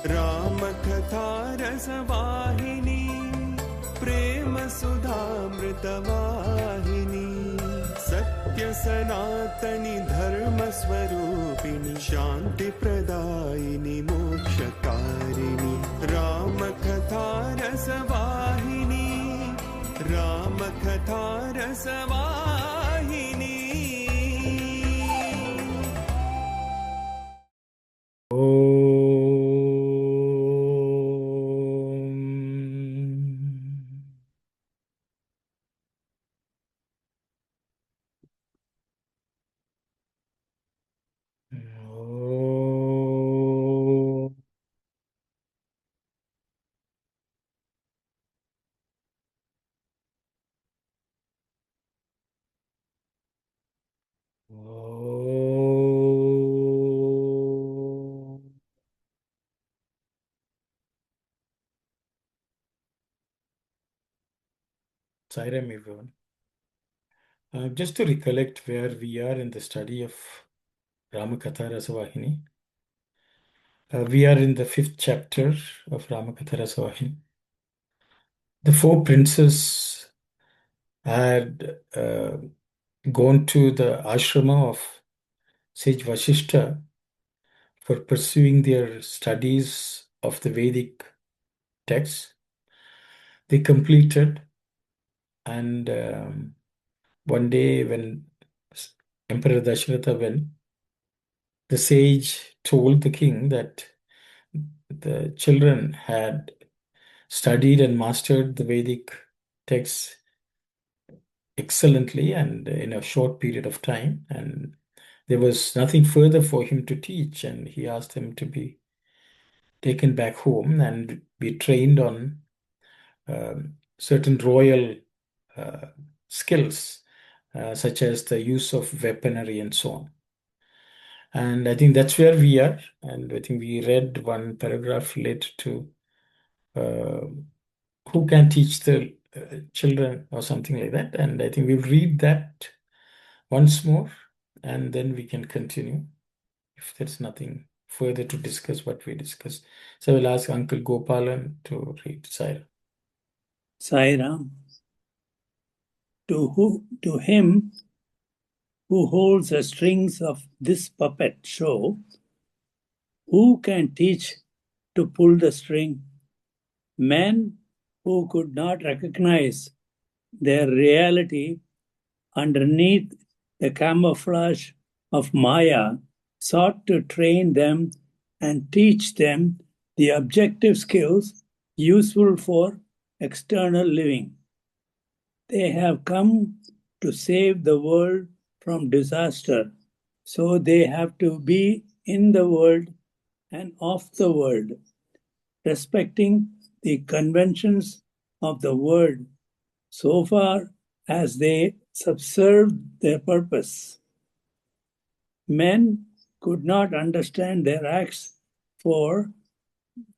Ramakatha Rasavahini, Prema Sudhamritavahini, Sathya Sanatani Dharma Swarupini, Shanti Pradayini Mokshakarini, Ramakatha Rasavahini, Ramakatha Rasavahini. Sai Ram, everyone. Just to recollect where we are in the study of Ramakatha Rasavahini. We are in the 5th chapter of Ramakatha Rasavahini. The 4 princes had gone to the ashrama of sage Vasishta for pursuing their studies of the Vedic texts. They completed, and one day when Emperor Dasharatha went, the sage told the king that the children had studied and mastered the Vedic texts excellently and in a short period of time, and there was nothing further for him to teach, and he asked him to be taken back home and be trained on certain royal skills, such as the use of weaponry and so on. And I think that's where we are. And I think we read one paragraph related to who can teach the children or something like that. And I think we'll read that once more, and then we can continue if there's nothing further to discuss what we discussed. So I will ask Uncle Gopalan to read Sai Ram. Sai Ram. To him who holds the strings of this puppet show, who can teach to pull the string? Men who could not recognize their reality underneath the camouflage of Maya sought to train them and teach them the objective skills useful for external living. They have come to save the world from disaster, so they have to be in the world and of the world, respecting the conventions of the world so far as they subserve their purpose. Men could not understand their acts, for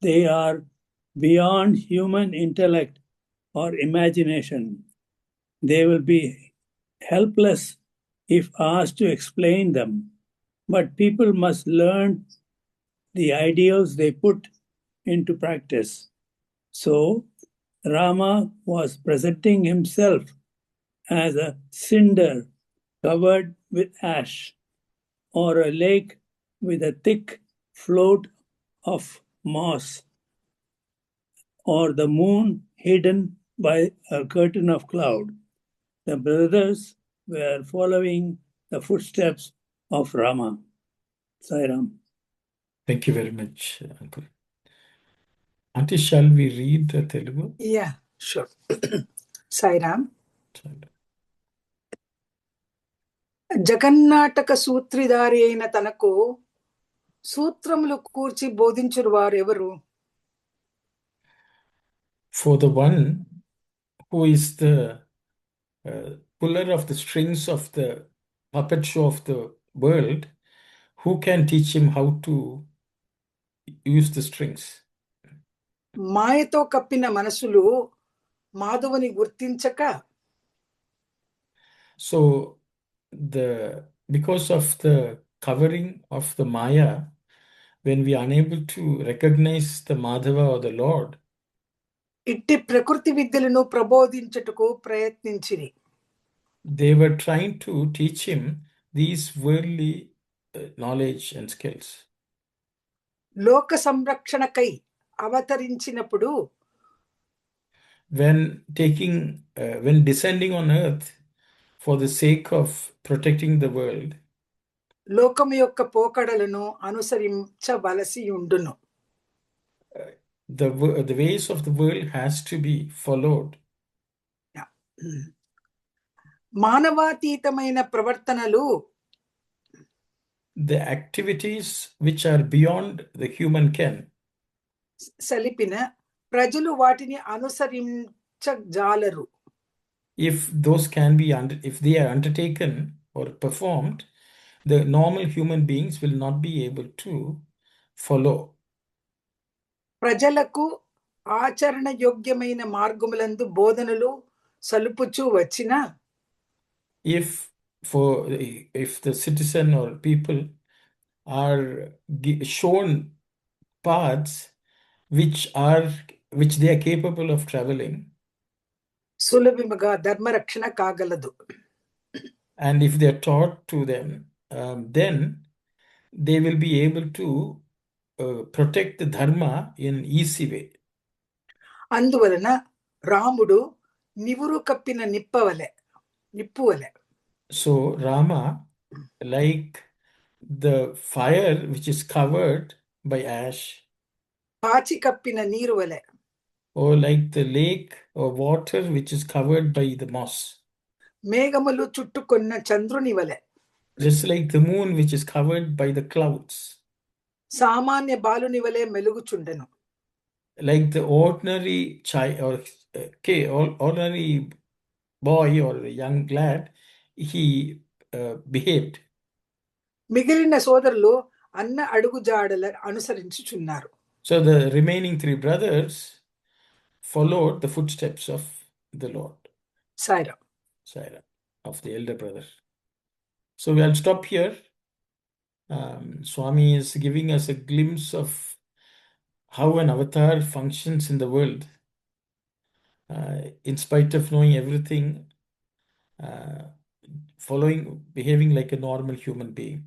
they are beyond human intellect or imagination. They will be helpless if asked to explain them, but people must learn the ideals they put into practice. So, Rama was presenting himself as a cinder covered with ash, or a lake with a thick float of moss, or the moon hidden by a curtain of cloud. The brothers were following the footsteps of Rama. Sai Ram. Thank you very much, Uncle. Auntie, shall we read the Telugu? Yeah, sure. Sai Ram. జగన్నాటక సూత్రిధారి అయిన తనకు సూత్రములు కూర్చి బోధించురు వారెవరు? For the one who is the puller of the strings of the puppet show of the world, who can teach him how to use the strings? మాయతో కప్పిన మనసులు మాధవుని గుర్తించక, so because of the covering of the Maya, when we are unable to recognize the Madhava or the Lord, ఇట్టి ప్రకృతి విద్యలను ప్రబోధించుటకు ప్రయత్నించిరి. they were trying to teach him these worldly knowledge and skills. లోక సంరక్షణకై అవతరించినప్పుడు When descending on earth for the sake of protecting the world, లోకము యొక్క పోకడలను అనుసరించవలసి ఉండును. the ways of the world has to be followed. మానవాతీతమైన ప్రవర్తనలు, the activities which are beyond the human ken, సలిపిన ప్రజలు వాటిని అనుసరించజాలరు. if those can be if they are undertaken or performed, the normal human beings will not be able to follow. ప్రజలకు ఆచరణ యోగ్యమైన మార్గములందు బోధనలు సలుపుచూ వచ్చిన, if the citizen or people are shown paths which they are capable of traveling, సులభముగా ధర్మరక్షణ కాగలదు. and if they are taught to them, then they will be able to protect the dharma in easy way. అందువలన రాముడు నివురు కప్పిన నిప్పు వలె. So Rama, like the fire which is covered by ash, పాచి కప్పిన నీరు వలె, or like the lake or water which is covered by the moss, మేఘములు చుట్టుకొన్న చంద్రుని వలె, just like the moon which is covered by the clouds, సామాన్య బాలుని వలె మెలుగుచుండెను. like the ordinary child or ordinary boy or a young lad, he behaved. మిగిలిన సోదరులు అన్న అడుగుజాడల అనుసరించుచున్నారు. So the remaining 3 brothers followed the footsteps of the Lord. Sai Ram. Sai Ram, of the elder brother. So I'll stop here. Swami is giving us a glimpse of how an avatar functions in the world. In spite of knowing everything, behaving like a normal human being.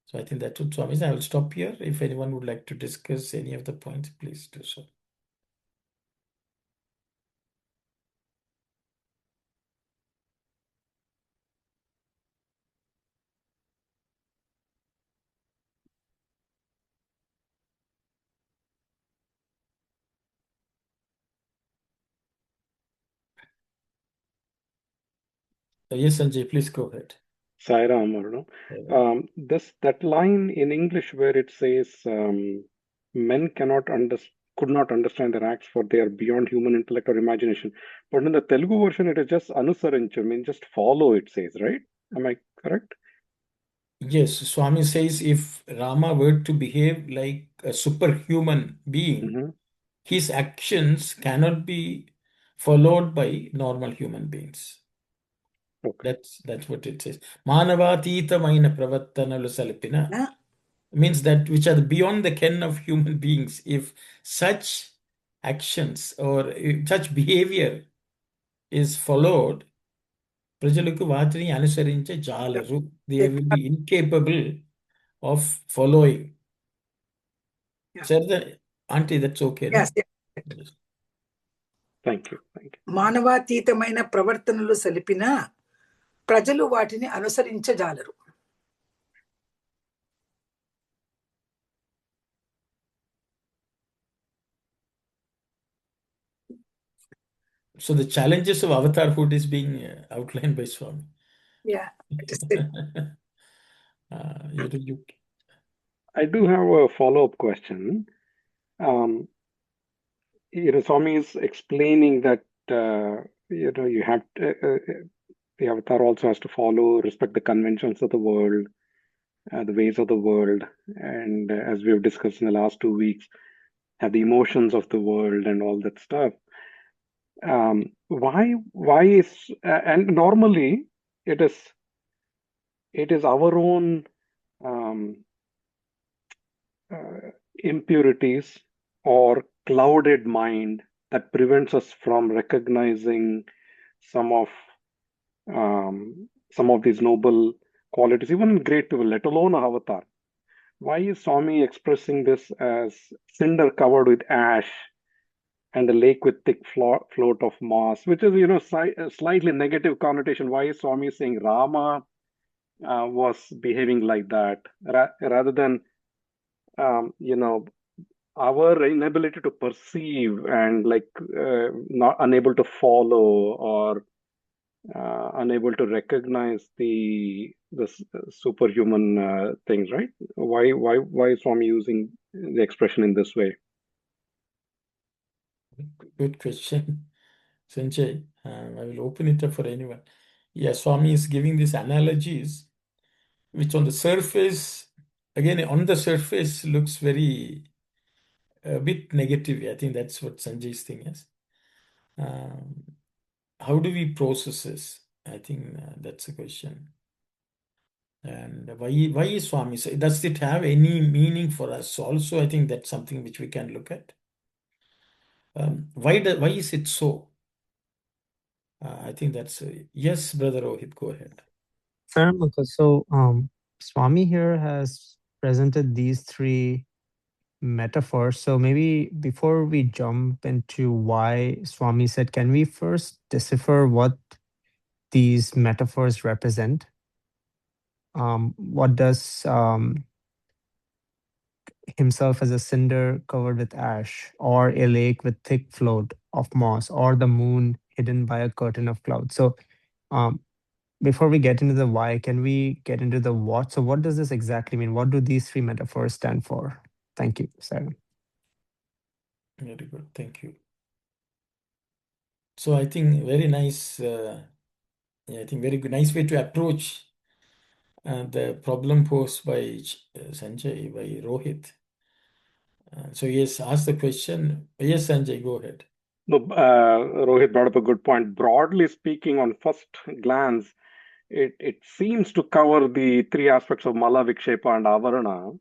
So I think that's what Swami is. I will stop here. If anyone would like to discuss any of the points, please do so. Yes, Sanjay, please go ahead. Sai Ram, that line in English where it says men could not understand their acts for they are beyond human intellect or imagination. But in the Telugu version, it is just anusarinchu, means just follow, it says, right? Am I correct? Yes, Swami says if Rama were to behave like a superhuman being, his actions cannot be followed by normal human beings. Okay. That's what it says. Manavatītamaina pravattanalu salipina means that which are beyond the ken of human beings. If such actions or such behavior is followed, ప్రజలకు వాటిని అనుసరించే జాలరు. They will be incapable of following. Sir, auntie, that's okay. Yes, Yes. Thank you. మానవాతీతమైన ప్రవర్తనలు సలిపిన ప్రజలు వాటిని అనుసరించజాలరు. So the challenges of avatarhood is being outlined by Swami. Yeah. I do have a follow-up question. Swami is explaining that you have the avatar also has to follow, respect the conventions of the world, the ways of the world, and as we have discussed in the last 2 weeks, have the emotions of the world and all that stuff. Why is and normally it is our own impurities or clouded mind that prevents us from recognizing some of these noble qualities, even in great people, let alone an avatar. Why is Swami expressing this as cinder covered with ash and a lake with thick float of moss, which is, a slightly negative connotation? Why is Swami saying Rama was behaving like that rather than, our inability to perceive and not unable to follow or unable to recognize the superhuman things, right? Why is Swami using the expression in this way? Good question, Sanjay. I will open it up for anyone. Yeah, Swami is giving these analogies, which on the surface, looks very a bit negative. I think that's what Sanjay's thing is. How do we process this? I think that's the question. And why is Swami? So does it have any meaning for us? Also, I think that's something which we can look at. Why is it so? I think that's yes, Brother Rohit, go ahead. Fair enough. So, Swami here has presented these three metaphors. So maybe before we jump into why Swami said, can we first decipher what these metaphors represent? What does himself as a cinder covered with ash, or a lake with thick float of moss, or the moon hidden by a curtain of clouds? So, before we get into the why, can we get into the what? So what does this exactly mean? What do these three metaphors stand for? Thank you, Sai Ram. Very good, thank you. So I think very nice, I think very good, nice way to approach the problem posed by Sanjay, by Rohit. So yes, ask the question. Yes, Sanjay, go ahead. No, Rohit brought up a good point. Broadly speaking, on first glance, it seems to cover the three aspects of Mala, Vikshepa, and Avarana.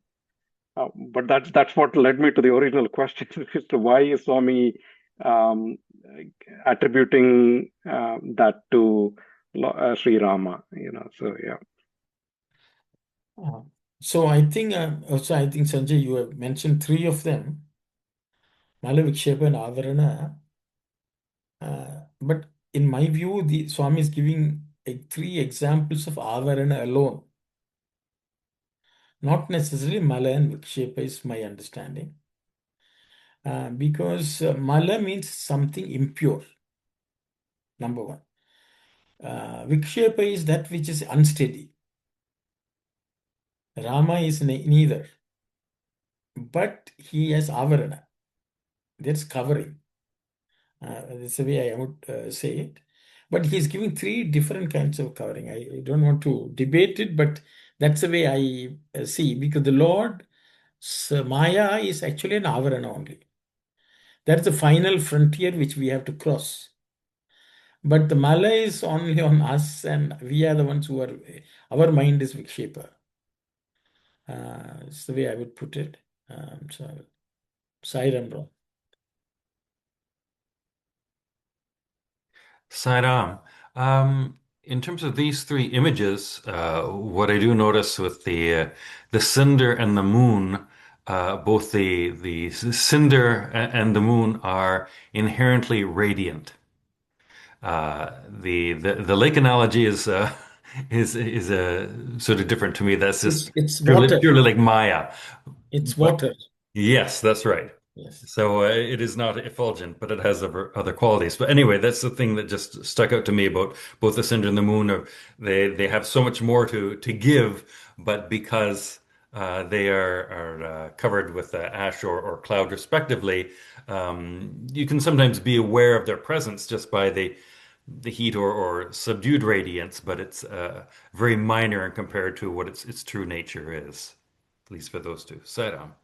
But that's what led me to the original question, as to why is Swami um, attributing that to Sri Rama? So yeah. So I think Sanjay, you have mentioned three of them, Mala, Vikshepa, and Avarana. But in my view, the Swami is giving three examples of Avarana alone. Not necessarily Mala and Vikshepa is my understanding. Because Mala means something impure, number one. Vikshepa is that which is unsteady. Rama is neither. But he has Avarana. That's covering. That's the way I would say it. But he's giving three different kinds of covering. I don't want to debate it, but that's the way I see. Because the Lord, Maya is actually an Avarana only. That's the final frontier which we have to cross. But the Mala is only on us, and we are the ones who are, our mind is Vikshepa. It's the way I would put it. So, Sai Ram, bro. Sai Ram. In terms of these three images, what I do notice with the cinder and the moon, both the cinder and the moon are inherently radiant. The lake analogy is sort of different to me. That's just It's water. purely like Maya. It's But water. yes, that's right. Yes. So it is not effulgent, but it has other qualities. But anyway, that's the thing that just stuck out to me about both the cinder and the moon. They have so much more to give, but because they are covered with ash or cloud respectively, you can sometimes be aware of their presence just by the heat or subdued radiance, but it's very minor in compared to what its true nature is, at least for those two. Sai Ram.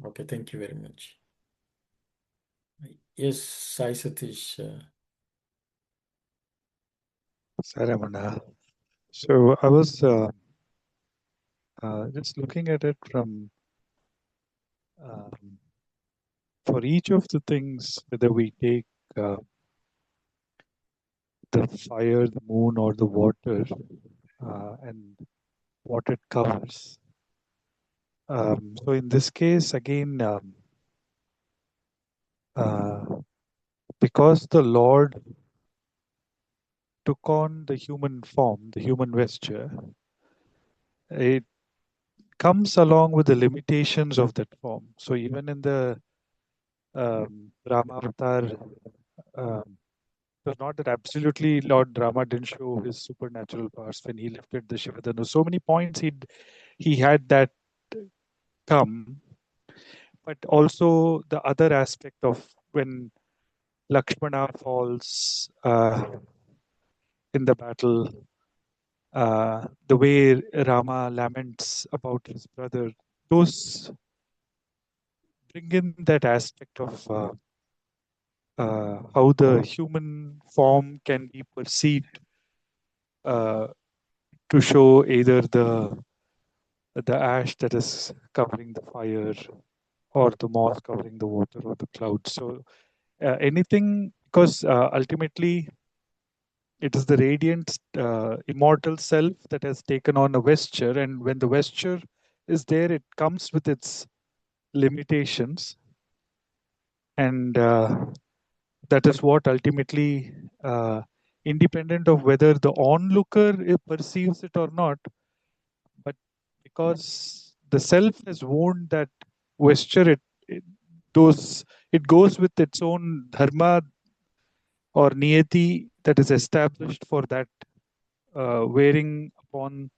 Okay, thank you very much. Yes, Sai Satish. Saramana. So I was just looking at it from Um, for each of the things, whether we take the fire, the moon, or the water, and what it covers. So in this case, again, because the Lord took on the human form, the human vesture, it comes along with the limitations of that form. So even in the Rama avatar, it was not that absolutely Lord Rama didn't show his supernatural powers when he lifted the Shivadanu. So many points he had that come, but also the other aspect of when Lakshmana falls in the battle, the way Rama laments about his brother, those bring in that aspect of how the human form can be perceived to show either the ash that is covering the fire, or the moss covering the water, or the clouds. So anything, because ultimately it is the radiant immortal self that has taken on a vesture, and when the vesture is there, it comes with its limitations, and that is what ultimately, independent of whether the onlooker perceives it or not, but because the self has worn that vesture, it goes with its own dharma or niyati that is established for that wearing upon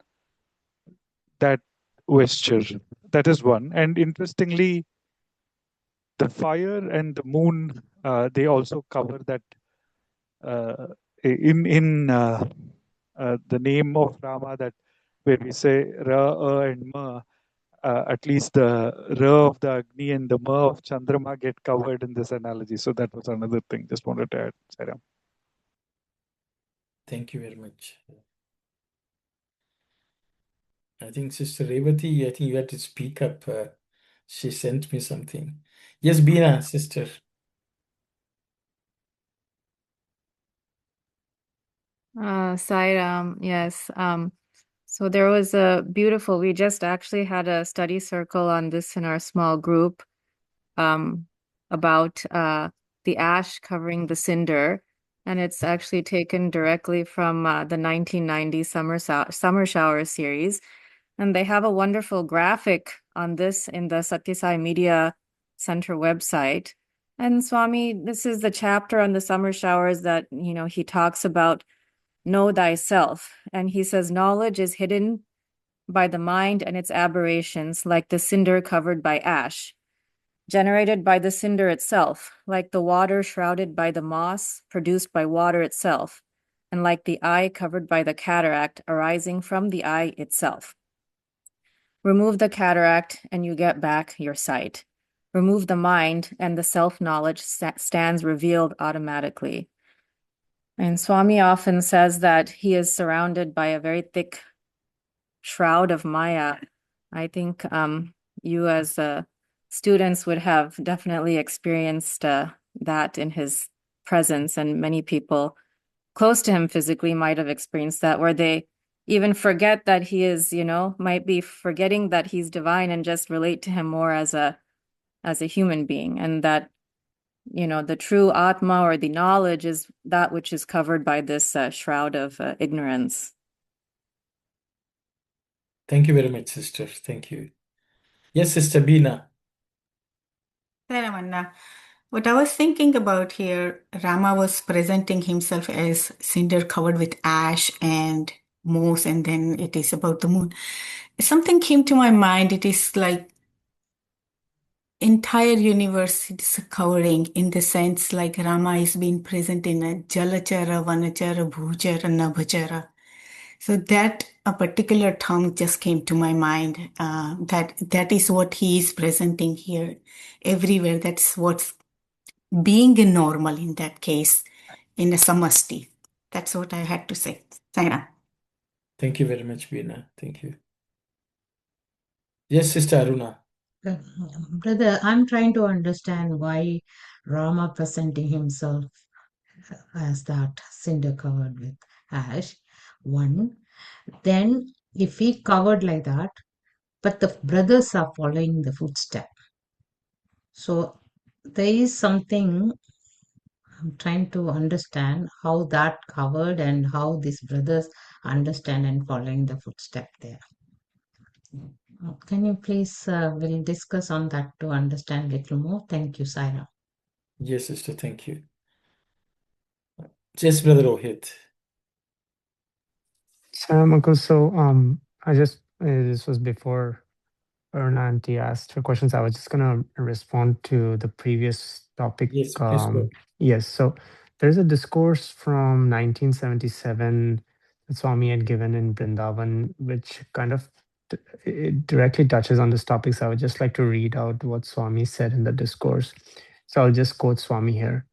that vesture. That is one. And interestingly, the fire and the moon, they also cover that in the name of Rama, that where we say Ra, and Ma, at least the Ra of the Agni and the Ma of Chandrama get covered in this analogy. So that was another thing. Just wanted to add, Sai Ram. Thank you very much. I think Sister Revati, I think you had to speak up. She sent me something. Yes, Bina, sister. Sai Ram, yes. So there was we just actually had a study circle on this in our small group, about the ash covering the cinder. And it's actually taken directly from the 1990 Summer Shower series. And they have a wonderful graphic on this in the Sathya Sai Media Center website. And Swami, this is the chapter on the summer showers that, he talks about know thyself. And he says, knowledge is hidden by the mind and its aberrations, like the cinder covered by ash, generated by the cinder itself, like the water shrouded by the moss produced by water itself, and like the eye covered by the cataract arising from the eye itself. Remove the cataract and you get back your sight. Remove the mind and the self-knowledge stands revealed automatically. And Swami often says that he is surrounded by a very thick shroud of Maya. I think you as students would have definitely experienced that in his presence, and many people close to him physically might have experienced that, where they even forget that he is, might be forgetting that he's divine and just relate to him more as a human being, and that the true Atma or the knowledge is that which is covered by this shroud of ignorance. Thank you very much, sister. Thank you. Yes, Sister Bina. Ramanna. What I was thinking about here, Rama was presenting himself as cinder covered with ash and moss, and then it is about the moon. Something came to my mind. It is like entire universe is covering, in the sense like Rama is being present in a Jalachara, Vanachara, Bhujara, Nabhachara. So that a particular term just came to my mind. That is what he is presenting here, everywhere. That's what's being a normal in that case, in a samasti. That's what I had to say. Sai Ram. Thank you very much, Bina. Thank you. Yes, Sister Aruna. Brother, I'm trying to understand why Rama presenting himself as that cinder covered with ash. One, then if he covered like that, but the brothers are following the footstep. So there is something I'm trying to understand how that covered and how these brothers understand and following the footstep there. Can you please, we'll discuss on that to understand a little more. Thank you, Sai Ram. Yes, sister, thank you. Yes, Brother Rohit. I just this was before Erna auntie asked her questions. I was just gonna respond to the previous topic. Yes, please go. Yes, so there's a discourse from 1977 that Swami had given in Vrindavan, which kind of it directly touches on this topic. So I would just like to read out what Swami said in the discourse. So I'll just quote Swami here.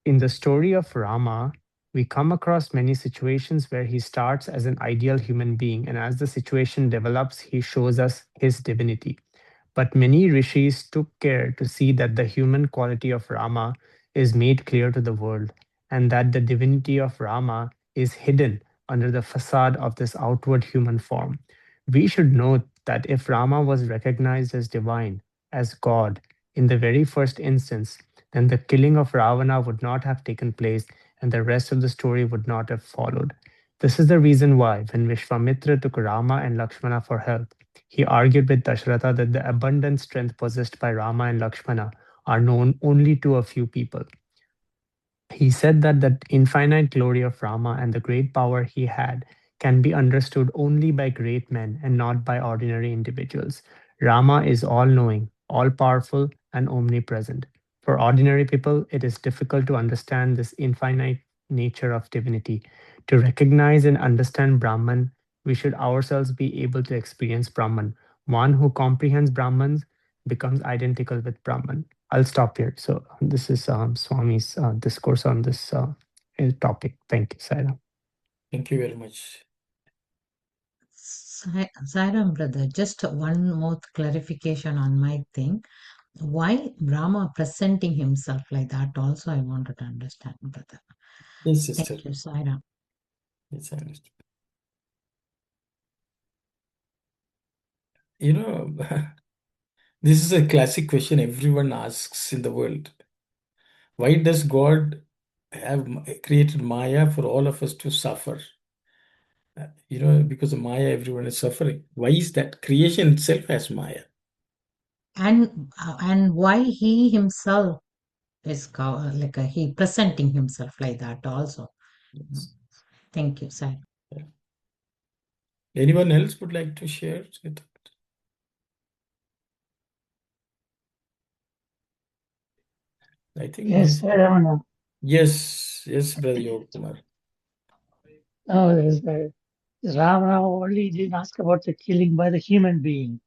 In the story of Rama, we come across many situations where he starts as an ideal human being, and as the situation develops, he shows us his divinity. But many rishis took care to see that the human quality of Rama is made clear to the world, and that the divinity of Rama is hidden under the facade of this outward human form. We should note that if Rama was recognized as divine, as God, in the very first instance, then the killing of Ravana would not have taken place and the rest of the story would not have followed. This is the reason why, when Vishwamitra took Rama and Lakshmana for help, he argued with Dasharatha that the abundant strength possessed by Rama and Lakshmana are known only to a few people. He said that the infinite glory of Rama and the great power he had can be understood only by great men and not by ordinary individuals. Rama is all knowing, all powerful, and omnipresent. For ordinary people, it is difficult to understand this infinite nature of divinity. To recognize and understand Brahman, we should ourselves be able to experience Brahman. One who comprehends Brahman becomes identical with Brahman. I'll stop here. So this is Swami's discourse on this topic. Thank you, Sai Ram. Thank you very much. Sai Ram, brother, just one more clarification on my thing. Why Rama presenting himself like that also I wanted to understand, brother. Yes, sister. Thank you, Sai Ram. Yes, I understand. You know, this is a classic question everyone asks in the world. Why does God have created Maya for all of us to suffer? Because of Maya, everyone is suffering. Why is that? Creation itself has Maya. And why he himself is he presenting himself like that also. Yes. Thank you, Sai. Yeah. Anyone else would like to share? I think Yes, Ramana. Yes, Brother Yoga Kumar. No, Rama only didn't ask about the killing by the human being.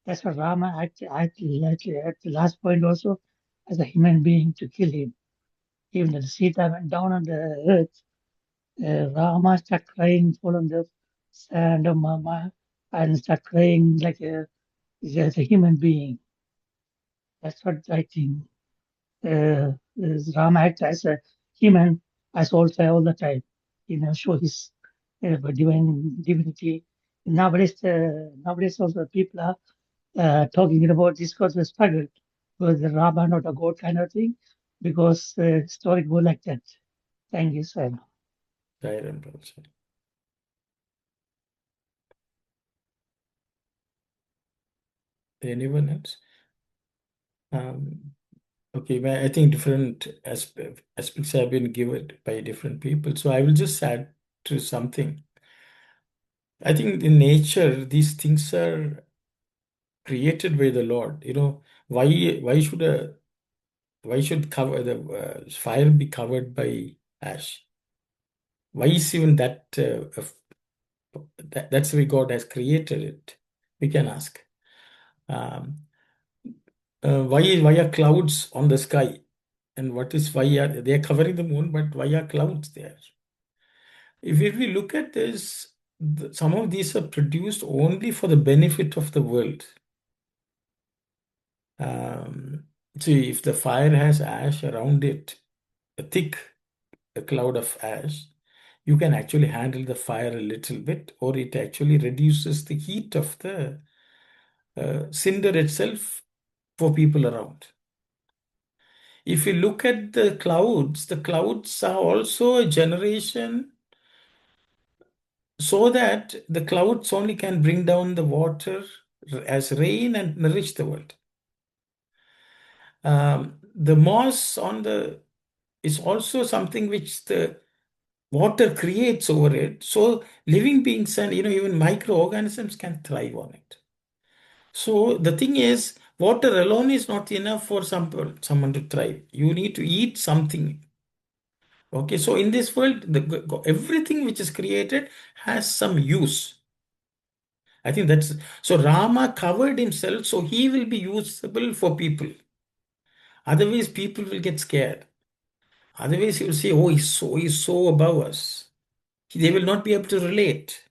That's what Rama acted like at the last point also as a human being to kill him. Even as Sita went down on the earth, Rama started crying, fall on the sand of Mama, and start crying like as a human being. That's what I think. Rama acts as a human, as also all the time. Show his divinity. Nowadays also people are talking about this because of struggle, was the Rama not a god kind of thing, because story go like that. Thank you, sir. Anyone else? Okay, but I think different aspects have been given by different people. So I will just add to something. I think in nature, these things are created by the Lord. Why should cover the fire be covered by ash? Why is even that's the way God has created it? We can ask. Why are clouds on the sky? And why are they covering the moon, but why are clouds there? If we look at this, some of these are produced only for the benefit of the world. See, if the fire has ash around it, a thick cloud of ash, you can actually handle the fire a little bit, or it actually reduces the heat of the cinder itself for people around. If you look at the clouds are also a generation so that the clouds only can bring down the water as rain and nourish the world. The moss on the is also something which the water creates over it. So living beings and even microorganisms can thrive on it. So the thing is, water alone is not enough for someone to thrive. You need to eat something. Okay, so in this world, everything which is created has some use. I think that's so. Rama covered himself, so he will be usable for people. Otherwise, people will get scared. Otherwise, he will say, "Oh, he's so above us." They will not be able to relate.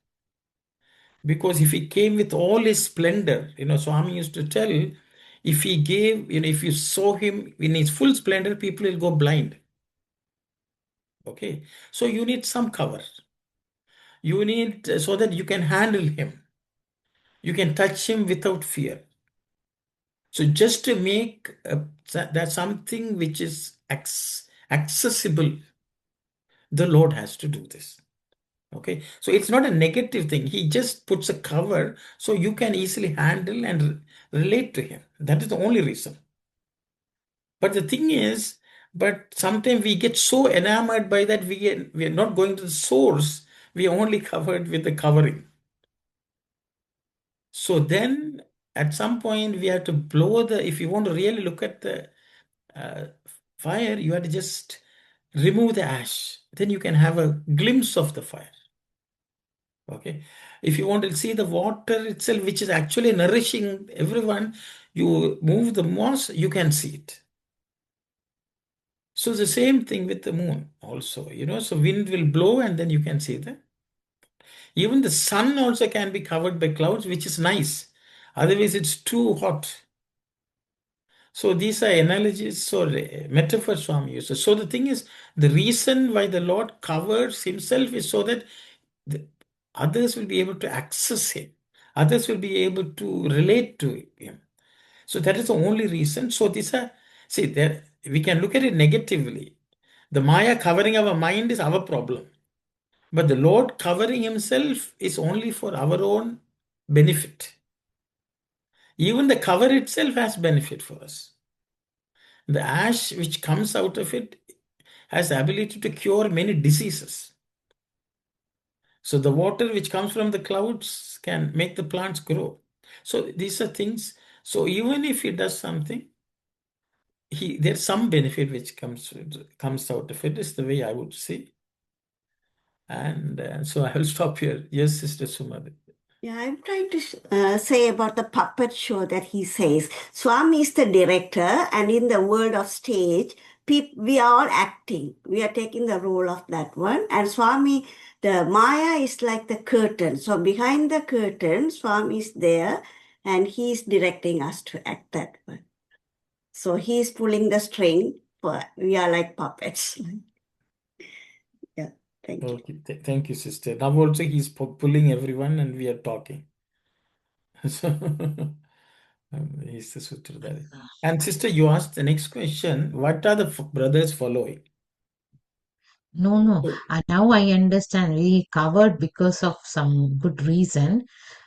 Because if he came with all his splendor, Swami used to tell, if he gave, if you saw him in his full splendor, people will go blind. Okay, so you need some cover. You need so that you can handle him. You can touch him without fear. So just to make that something which is accessible, the Lord has to do this. Okay, so it's not a negative thing. He just puts a cover so you can easily handle and relate to him. That is the only reason. But the thing is, but sometimes we get so enamored by that we are not going to the source. We are only covered with the covering. So then at some point we have to blow if you want to really look at the uh, fire, you have to just remove the ash. Then you can have a glimpse of the fire. Okay. If you want to see the water itself, which is actually nourishing everyone, you move the moss, you can see it. So the same thing with the moon also, so wind will blow and then you can see the. Even the sun also can be covered by clouds, which is nice. Otherwise, it's too hot. So these are analogies or metaphors Swami uses. So the thing is, the reason why the Lord covers himself is so that the others will be able to access him. Others will be able to relate to him. So that is the only reason. So these are, see, there we can look at it negatively. The Maya covering our mind is our problem. But the Lord covering himself is only for our own benefit. Even the cover itself has benefit for us. The ash which comes out of it has the ability to cure many diseases. So the water which comes from the clouds can make the plants grow. So these are things. So even if he does something, there's some benefit which comes out of it, is the way I would say. And so I will stop here. Yes, Sister Sumari. Yeah, I'm trying to say about the puppet show that he says. Swami is the director, and in the world of stage, we are all acting. We are taking the role of that one. And Swami, the Maya is like the curtain. So behind the curtain, Swami is there, and he's directing us to act that one. So he's pulling the string, but we are like puppets. Yeah, thank you. Okay, thank you, sister. Now also he's pulling everyone and we are talking. So he's the Sutradhari. And sister, you asked the next question. What are the brothers following? No. So, Now I understand. We covered because of some good reason,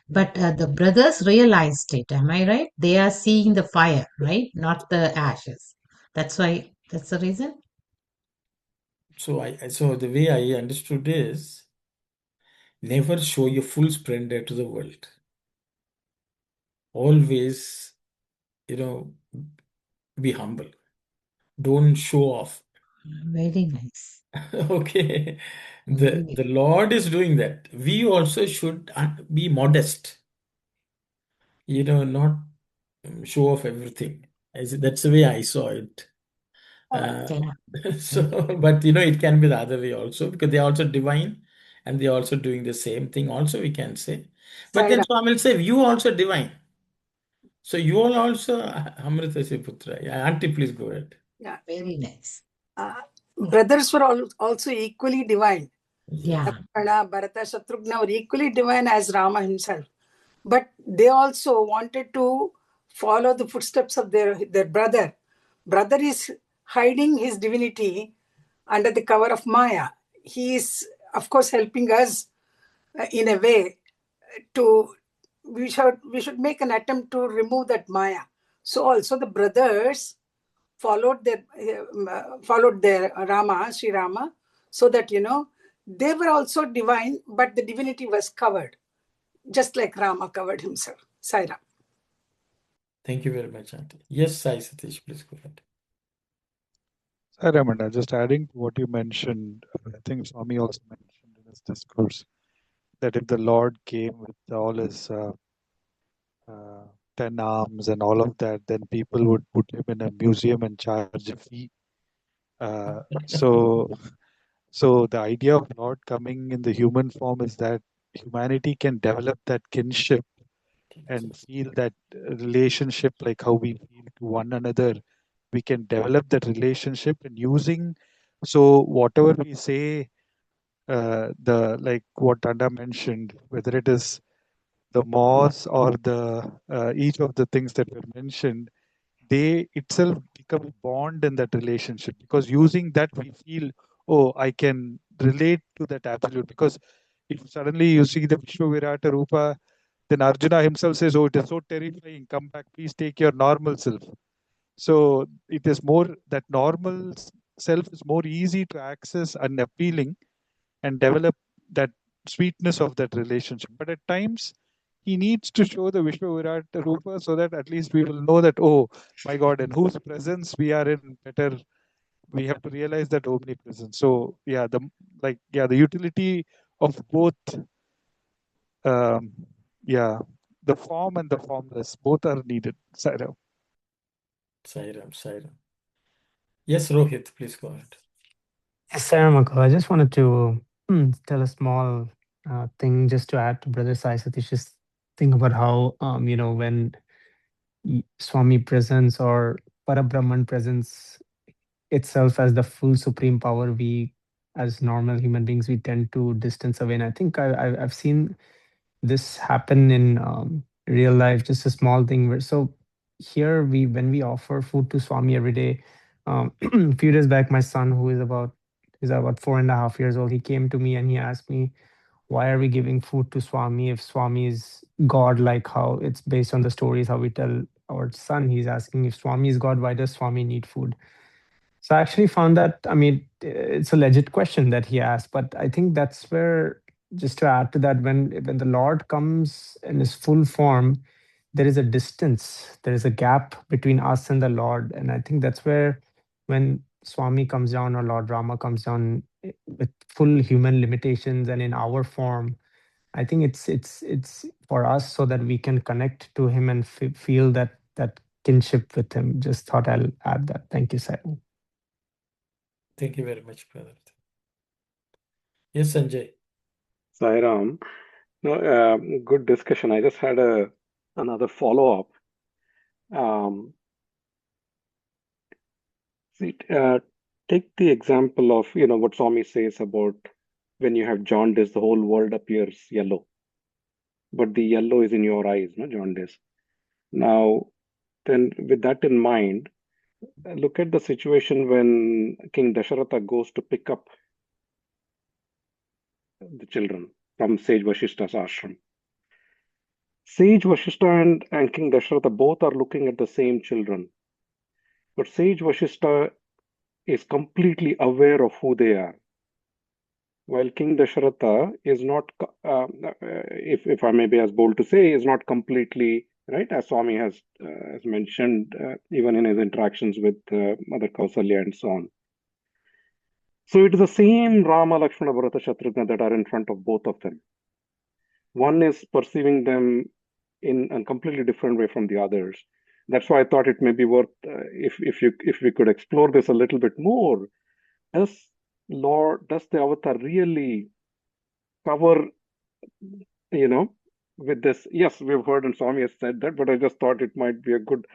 but the brothers realized it. Am I right? They are seeing the fire, right? Not the ashes. That's why. That's the reason. so the way I understood is never show your full splendor to the world. Always, be humble. Don't show off. Very nice. Okay. Very The Lord is doing that. We also should be modest, not show off everything. That's the way I saw it. okay. So, but it can be the other way also because they are also divine and they are also doing the same thing. Also, we can say, but Sai then Ram. Swami will say, you also divine. So you all also Amrita Putra. Yeah, Auntie, please go ahead. Yeah. Very nice. Brothers were also equally divine. Yeah. Lakshmana, Bharata, Shatrughna were equally divine as Rama himself. But they also wanted to follow the footsteps of their brother. Brother is hiding his divinity under the cover of Maya. He is, of course, helping us in a way to we should make an attempt to remove that Maya. So also the brothers followed their Rama, Sri Rama, so that they were also divine, but the divinity was covered, just like Rama covered himself. Sai Ram. Thank you very much, Auntie. Yes, Sai Satish, please go ahead. Sai Ramana, just adding to what you mentioned, I think Swami also mentioned in his discourse that if the Lord came with all his 10 arms and all of that, then people would put him in a museum and charge a fee. So the idea of Lord coming in the human form is that humanity can develop that kinship and feel that relationship like how we feel to one another. We can develop that relationship and using, so whatever we say, the like what Tanda mentioned, whether it is the moss or the each of the things that were mentioned, they itself become a bond in that relationship, because using that we feel, oh, I can relate to that absolute. Because if suddenly you see the Vishwa Virata Rupa, then Arjuna himself says, oh, it is so terrifying, come back, please take your normal self. So it is more that normal self is more easy to access and appealing and develop that sweetness of that relationship. But at times he needs to show the Vishwa Virata Rupa so that at least we will know that, oh my God, in whose presence we are in better. We have to realize that omnipresence. So yeah, the utility of both, um, yeah, the form and the formless, both are needed. Sai Ram. Sai Ram, Sai Ram. Yes, Rohit, please go ahead. Yes, Sarah McCall, I just wanted to tell a small thing just to add to Brother Sai Satish's thing about how, when Swami presents or Parabrahman presents itself as the full supreme power, we as normal human beings, we tend to distance away. And I think I've seen this happen in real life, just a small thing where, so here when we offer food to Swami every day, a few days back, my son, who is about 4.5 years old, he came to me and he asked me, why are we giving food to Swami if Swami is God? Like how it's based on the stories how we tell our son. He's asking, if Swami is God, why does Swami need food? So I actually found that, I mean, it's a legit question that he asked, but I think that's where, just to add to that, when the Lord comes in his full form, there is a distance, there is a gap between us and the Lord. And I think that's where, when Swami comes down or Lord Rama comes down with full human limitations and in our form, I think it's for us so that we can connect to him and feel that kinship with him. Just thought I'll add that. Thank you, Sai. Thank you very much, brother. Yes, Sanjay. Sai Ram. No, good discussion. I just had another follow-up. Take the example of, what Swami says about when you have jaundice, the whole world appears yellow. But the yellow is in your eyes, no, jaundice. Now, then with that in mind, look at the situation when King Dasharatha goes to pick up the children from Sage Vashishta's ashram. Sage Vashishta and King Dasharatha both are looking at the same children. But Sage Vashishta is completely aware of who they are, while King Dasharatha is not, if I may be as bold to say, is not completely, right, as Swami has mentioned, even in his interactions with Mother Kausalya and so on. So it is the same Rama, Lakshmana, Bharata, Shatrughna that are in front of both of them. One is perceiving them in a completely different way from the others. That's why I thought it may be worth, if we could explore this a little bit more. Does the avatar really cover, with this. Yes, we've heard and Swami has said that, but I just thought it might be a good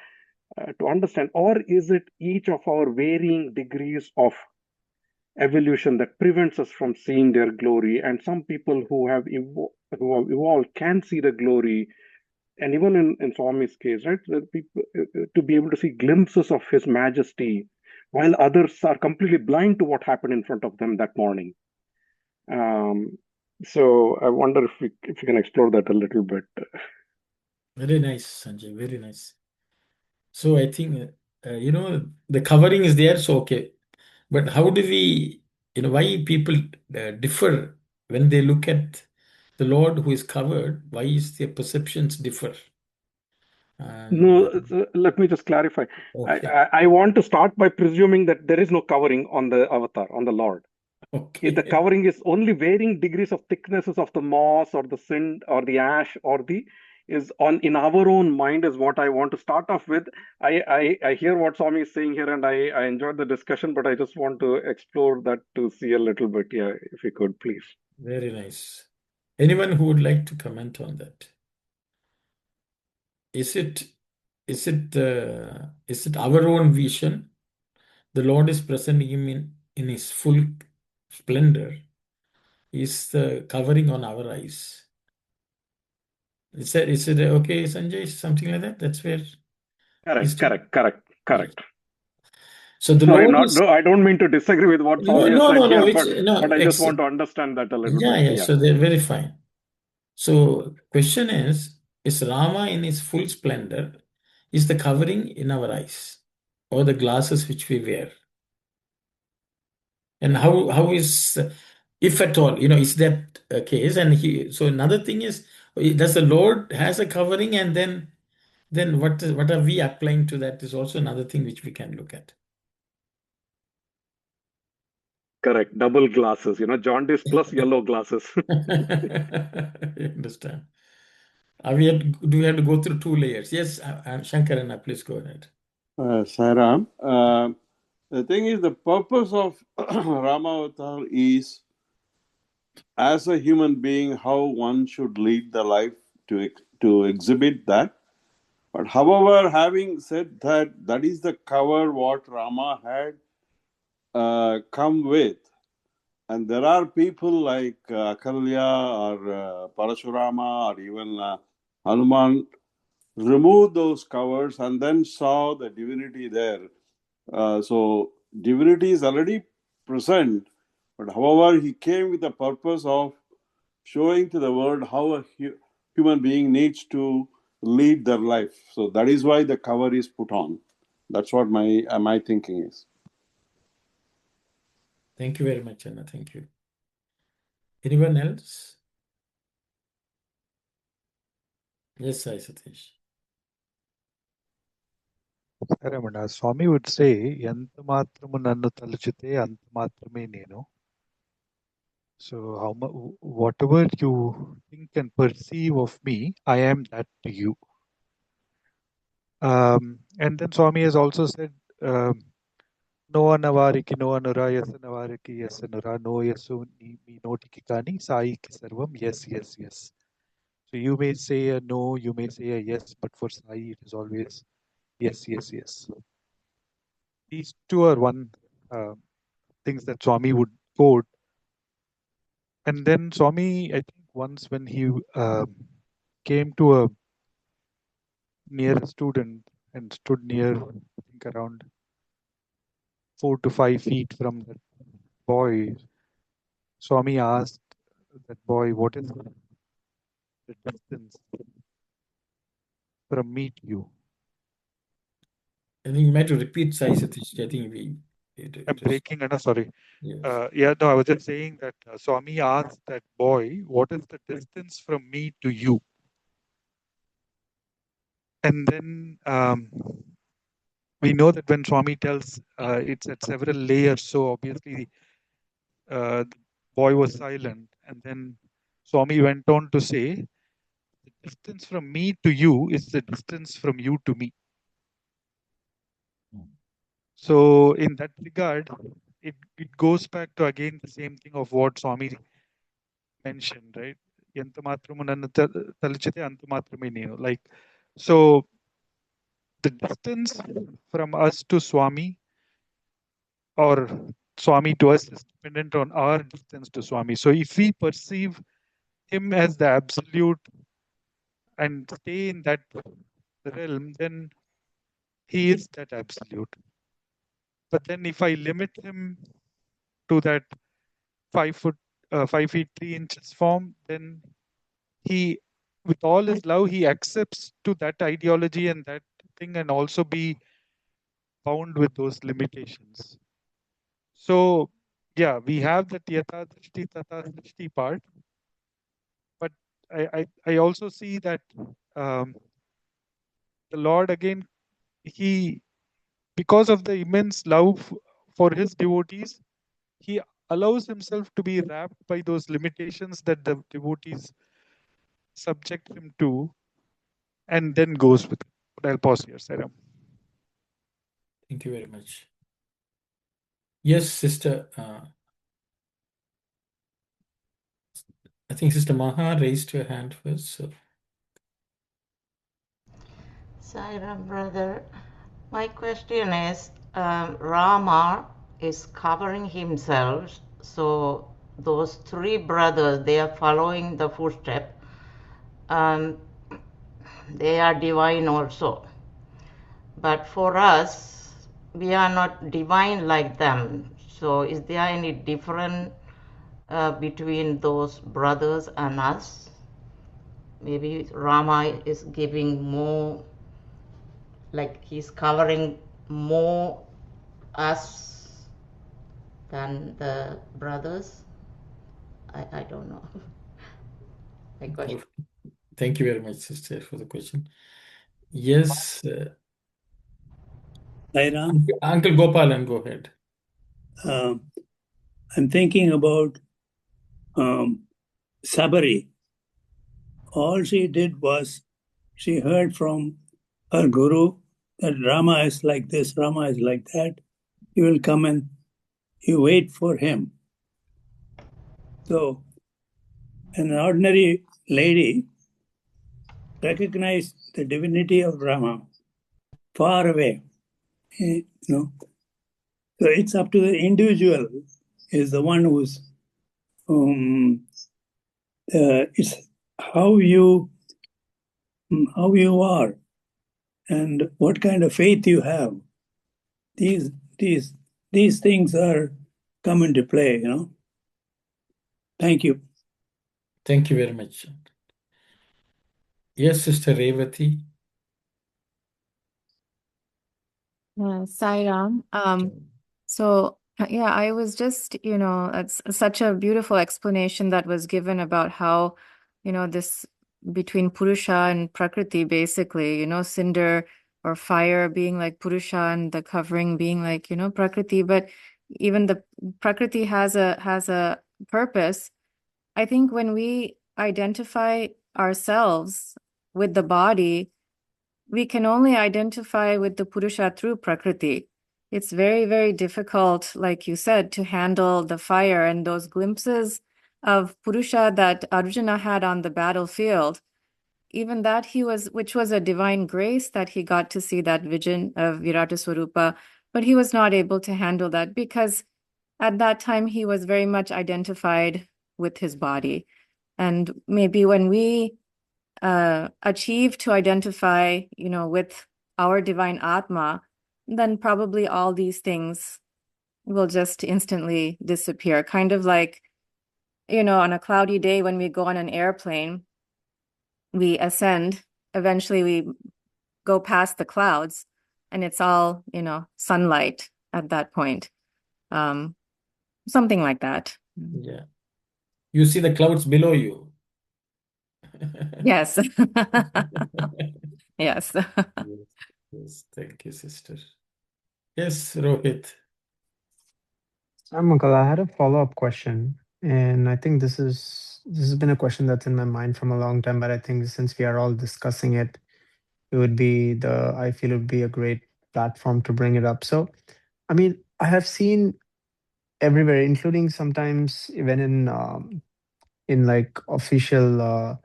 to understand. Or is it each of our varying degrees of evolution that prevents us from seeing their glory? And some people who have evolved can see the glory. And even in Swami's case, right, the people to be able to see glimpses of His Majesty, while others are completely blind to what happened in front of them that morning. So I wonder if we can explore that a little bit. Very nice, Sanjay. Very nice. So I think, the covering is there, so okay. But how do we, why people differ when they look at the Lord who is covered? Why is their perceptions differ? No, let me just clarify. Okay. I want to start by presuming that there is no covering on the avatar, on the Lord. If the Okay. covering is only varying degrees of thicknesses of the moss or the sind or the ash or the is on in our own mind is what I want to start off with. I hear what Swami is saying here and I enjoyed the discussion, but I just want to explore that to see a little bit. Yeah, if you could, please. Very nice. Anyone who would like to comment on that? Is it our own vision? The Lord is presenting him in his full splendor. Is the covering on our eyes? Is it okay, Sanjay? Something like that? That's where he's Correct. So the Sorry, Lord not is no, I don't mean to disagree with what no, Swami has no, said no, no. here, It's no. but I just want to understand that a little bit. Yeah. Yeah. So they're very fine. So question is Rama in his full splendor is the covering in our eyes or the glasses which we wear? And how is, if at all, is that a case? And so another thing is, does the Lord has a covering, and then what are we applying to that is also another thing which we can look at. Correct. Double glasses, jaundice plus yellow glasses. I understand. Do we have to go through two layers? Yes, Shankarana, please go ahead. Sai Ram. The thing is, the purpose of Rama Avatar is, as a human being, how one should lead the life to exhibit that. But however, having said that, that is the cover what Rama had come with. And there are people like Akalya or Parashurama or even Hanuman removed those covers and then saw the divinity there. So divinity is already present, but however, he came with the purpose of showing to the world how a human being needs to lead their life. So that is why the cover is put on. That's what my thinking is. Thank you very much, Anna. Thank you. Anyone else? Yes, Sai Satish. Swami would say, "Yanta matramu nannu talchite, anta matrame nenu." So, whatever you think and perceive of me, I am that to you. And then Swami has also said, no anavariki, no anura, yes anavariki, yes anura, no yesu ni notiki kani, sai ki sarvam, yes, yes, yes. So you may say a no, you may say a yes, but for Sai it is always yes, yes, yes. These two are one things that Swami would quote. And then Swami, I think once when he came to a near a student and stood near, I think around 4 to 5 feet from that boy, Swami asked that boy, what is the distance from me to you? I think you might repeat, Sai Satish. I think I'm breaking, Anna, sorry. Yes. I was just saying that Swami asked that boy, what is the distance from me to you? And then we know that when Swami tells it's at several layers, so obviously the boy was silent. And then Swami went on to say, the distance from me to you is the distance from you to me. So in that regard, it goes back to again the same thing of what Swami mentioned, right? ఎంత మాత్రము నన్ను తలచితే అంత మాత్రమే నేను. Like, so the distance from us to Swami or Swami to us is dependent on our distance to Swami. So if we perceive him as the absolute and stay in that realm, then he is that absolute. But then if I limit him to that 5 feet 3 inches form, then he, with all his love, he accepts to that ideology and that thing, and also be bound with those limitations. So yeah, we have the yatha drishti tata drishti part, but I also see that the Lord again, he, because of the immense love for his devotees, he allows himself to be wrapped by those limitations that the devotees subject him to, and then goes with it. But I'll pause here, Sai Ram. Thank you very much. Yes, sister. I think Sister Maha raised her hand first. So. Sai Ram, brother, my question is, Rama is covering himself, so those three brothers, they are following the footstep. They are divine also. But for us, we are not divine like them. So is there any difference between those brothers and us? Maybe Rama is giving more, like he's covering more us than the brothers. I don't know. My question. Thank you very much, sister, for the question. Yes. Sai Ram? Uncle Gopalan, go ahead. I'm thinking about Sabari. All she did was she heard from her guru that Rama is like this, Rama is like that. He will come and you wait for him. So an ordinary lady recognized the divinity of Rama far away. So it's up to the individual, is the one who's it's how you are and what kind of faith you have. These things are come into play, Thank you. Thank you very much. Yes, Sister Revati. Sai Ram. So yeah, I was just, it's such a beautiful explanation that was given about how, this between Purusha and Prakriti, basically, cinder or fire being like Purusha and the covering being like, Prakriti. But even the Prakriti has a purpose. I think when we identify ourselves with the body, we can only identify with the Purusha through Prakriti. It's very, very difficult, like you said, to handle the fire and those glimpses of Purusha that Arjuna had on the battlefield. Even that which was a divine grace that he got to see that vision of Virata Swarupa, but he was not able to handle that because at that time he was very much identified with his body. And maybe when we achieve to identify, with our divine Atma, then probably all these things will just instantly disappear. Kind of like, on a cloudy day when we go on an airplane, we ascend, eventually we go past the clouds and it's all, sunlight at that point. Something like that. Yeah. You see the clouds below you. Yes. Yes. Yes. Thank you, sister. Yes, Rohit. Uncle, I had a follow-up question, and I think this has been a question that's in my mind from a long time, but I think since we are all discussing it, I feel it would be a great platform to bring it up. So, I mean, I have seen everywhere, including sometimes even in like official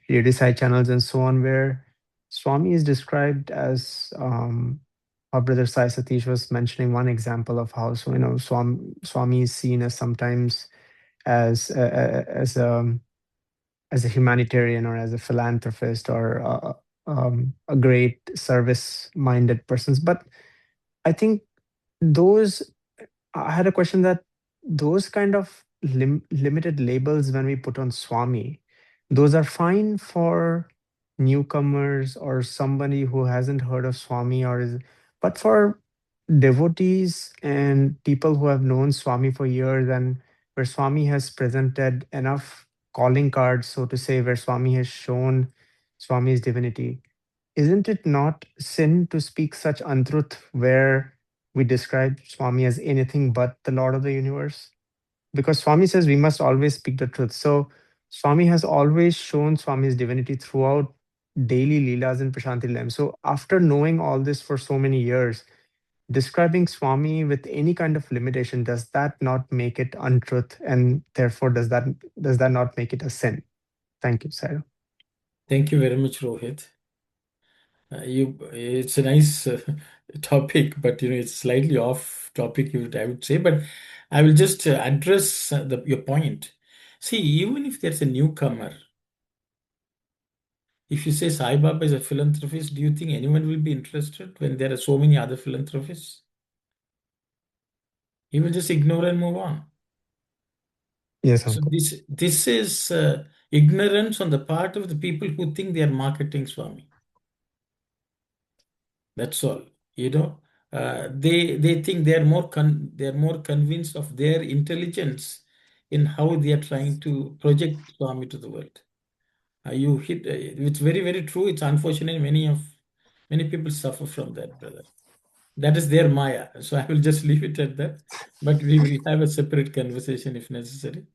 radio side channels and so on, where Swami is described as our brother Sai Satish was mentioning one example of how, so Swami is seen as sometimes as as a humanitarian or as a philanthropist or a great service minded person. But I think those, I had a question that those kind of limited labels when we put on Swami, those are fine for newcomers or somebody who hasn't heard of Swami or is, but for devotees and people who have known Swami for years and where Swami has presented enough calling cards, so to say, where Swami has shown Swami's divinity, isn't it not sin to speak such untruth where we describe Swami as anything but the Lord of the universe? Because Swami says we must always speak the truth. So Swami has always shown Swami's divinity throughout daily Leelas and Prashanti Lam. So after knowing all this for so many years, describing Swami with any kind of limitation, does that not make it untruth? And therefore, does that not make it a sin? Thank you, Sarah. Thank you very much, Rohit. It's a nice topic, but it's slightly off topic, I would say. But I will just address your point. See, even if there's a newcomer, if you say Sai Baba is a philanthropist, do you think anyone will be interested when there are so many other philanthropists? He will just ignore and move on. Yes, So Uncle. this is ignorance on the part of the people who think they are marketing Swami. That's all. They think they are more convinced of their intelligence in how they are trying to project Swami to the world. It's very, very true. It's unfortunate many people suffer from that, brother. That is their Maya. So I will just leave it at that. But we will have a separate conversation if necessary.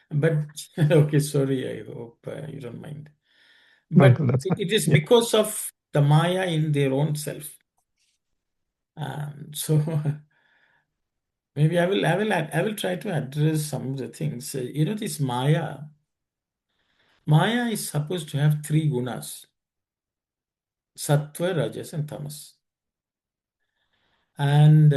But okay, sorry, I hope you don't mind. But Uncle, that's fine. it is Yeah. because of the Maya in their own self. So maybe I will try to address some of the things. This Maya. Maya is supposed to have three gunas: Sattva, Rajas, and Tamas. And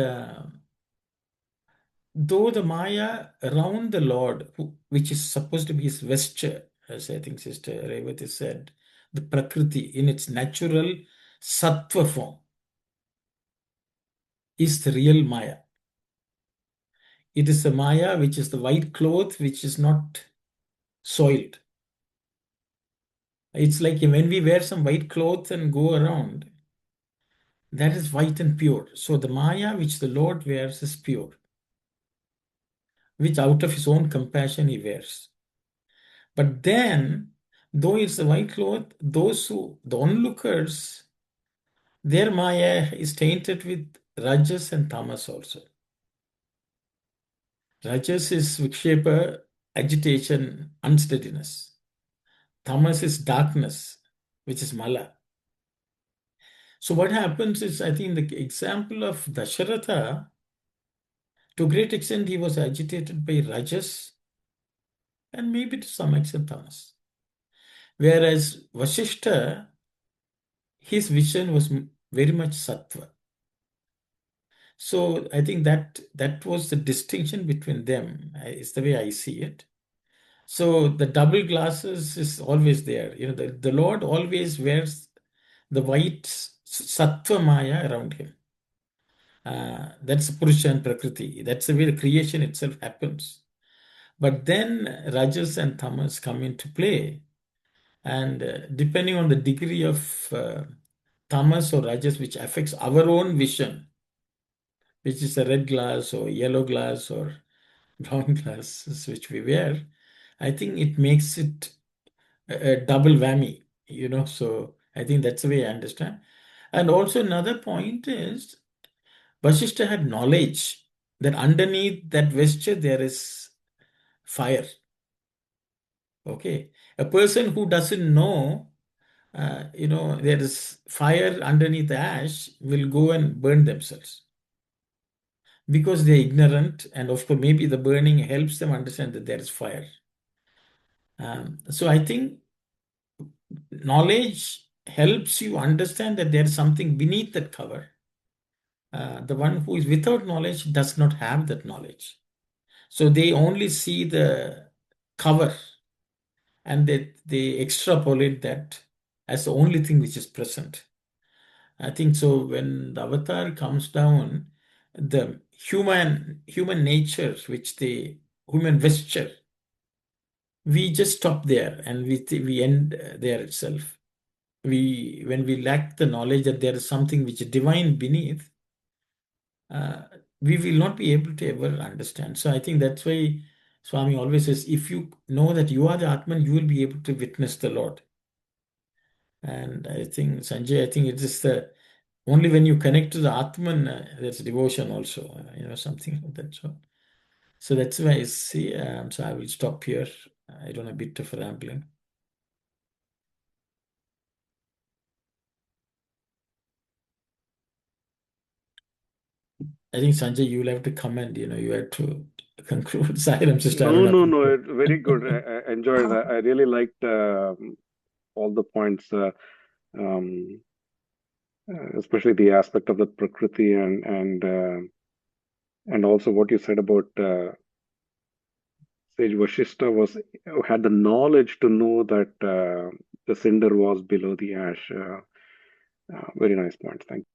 though the Maya around the Lord, which is supposed to be his vesture, as I think Sister Revati said, the Prakriti in its natural Sattva form is the real Maya. It is the Maya which is the white cloth which is not soiled. It's like when we wear some white clothes and go around, that is white and pure. So the Maya which the Lord wears is pure, which out of his own compassion he wears. But then, though it's the white cloth, the onlookers, their Maya is tainted with Rajas and Tamas also. Rajas is Vikshepa, agitation, unsteadiness. Tamas is darkness, which is Mala. So what happens is, I think the example of Dasharatha, to a great extent, he was agitated by Rajas and maybe to some extent Tamas. Whereas Vasishta, his vision was very much Sattva. So I think that was the distinction between them, is the way I see it. So the double glasses is always there. The Lord always wears the white Sattva Maya around him. That's Purusha and Prakriti. That's the way the creation itself happens. But then Rajas and Tamas come into play. And depending on the degree of Tamas or Rajas, which affects our own vision, which is a red glass or yellow glass or brown glasses which we wear, I think it makes it a double whammy, So I think that's the way I understand. And also another point is Vasishta had knowledge that underneath that vesture there is fire. Okay. A person who doesn't know, there is fire underneath the ash will go and burn themselves because they're ignorant. And of course, maybe the burning helps them understand that there is fire. So I think knowledge helps you understand that there is something beneath that cover. The one who is without knowledge does not have that knowledge. So they only see the cover and they extrapolate that as the only thing which is present. I think so when the avatar comes down, the human nature, human vesture, we just stop there and we end there itself. When we lack the knowledge that there is something which is divine beneath, we will not be able to ever understand. So I think that's why Swami always says, if you know that you are the Atman, you will be able to witness the Lord. And I think, Sanjay, I think it is the only when you connect to the Atman, there's devotion also, something like that. So that's why I see. So I will stop here. I don't know, a bit of rambling. I think Sanjay, you will have to comment. You have to conclude. Sai Ram, Sister No, Aruna. no, no. Very good. I enjoyed that. I really liked all the points, especially the aspect of the Prakriti and also what you said about Sage Vashishta had the knowledge to know that the cinder was below the ash. Very nice point. Thank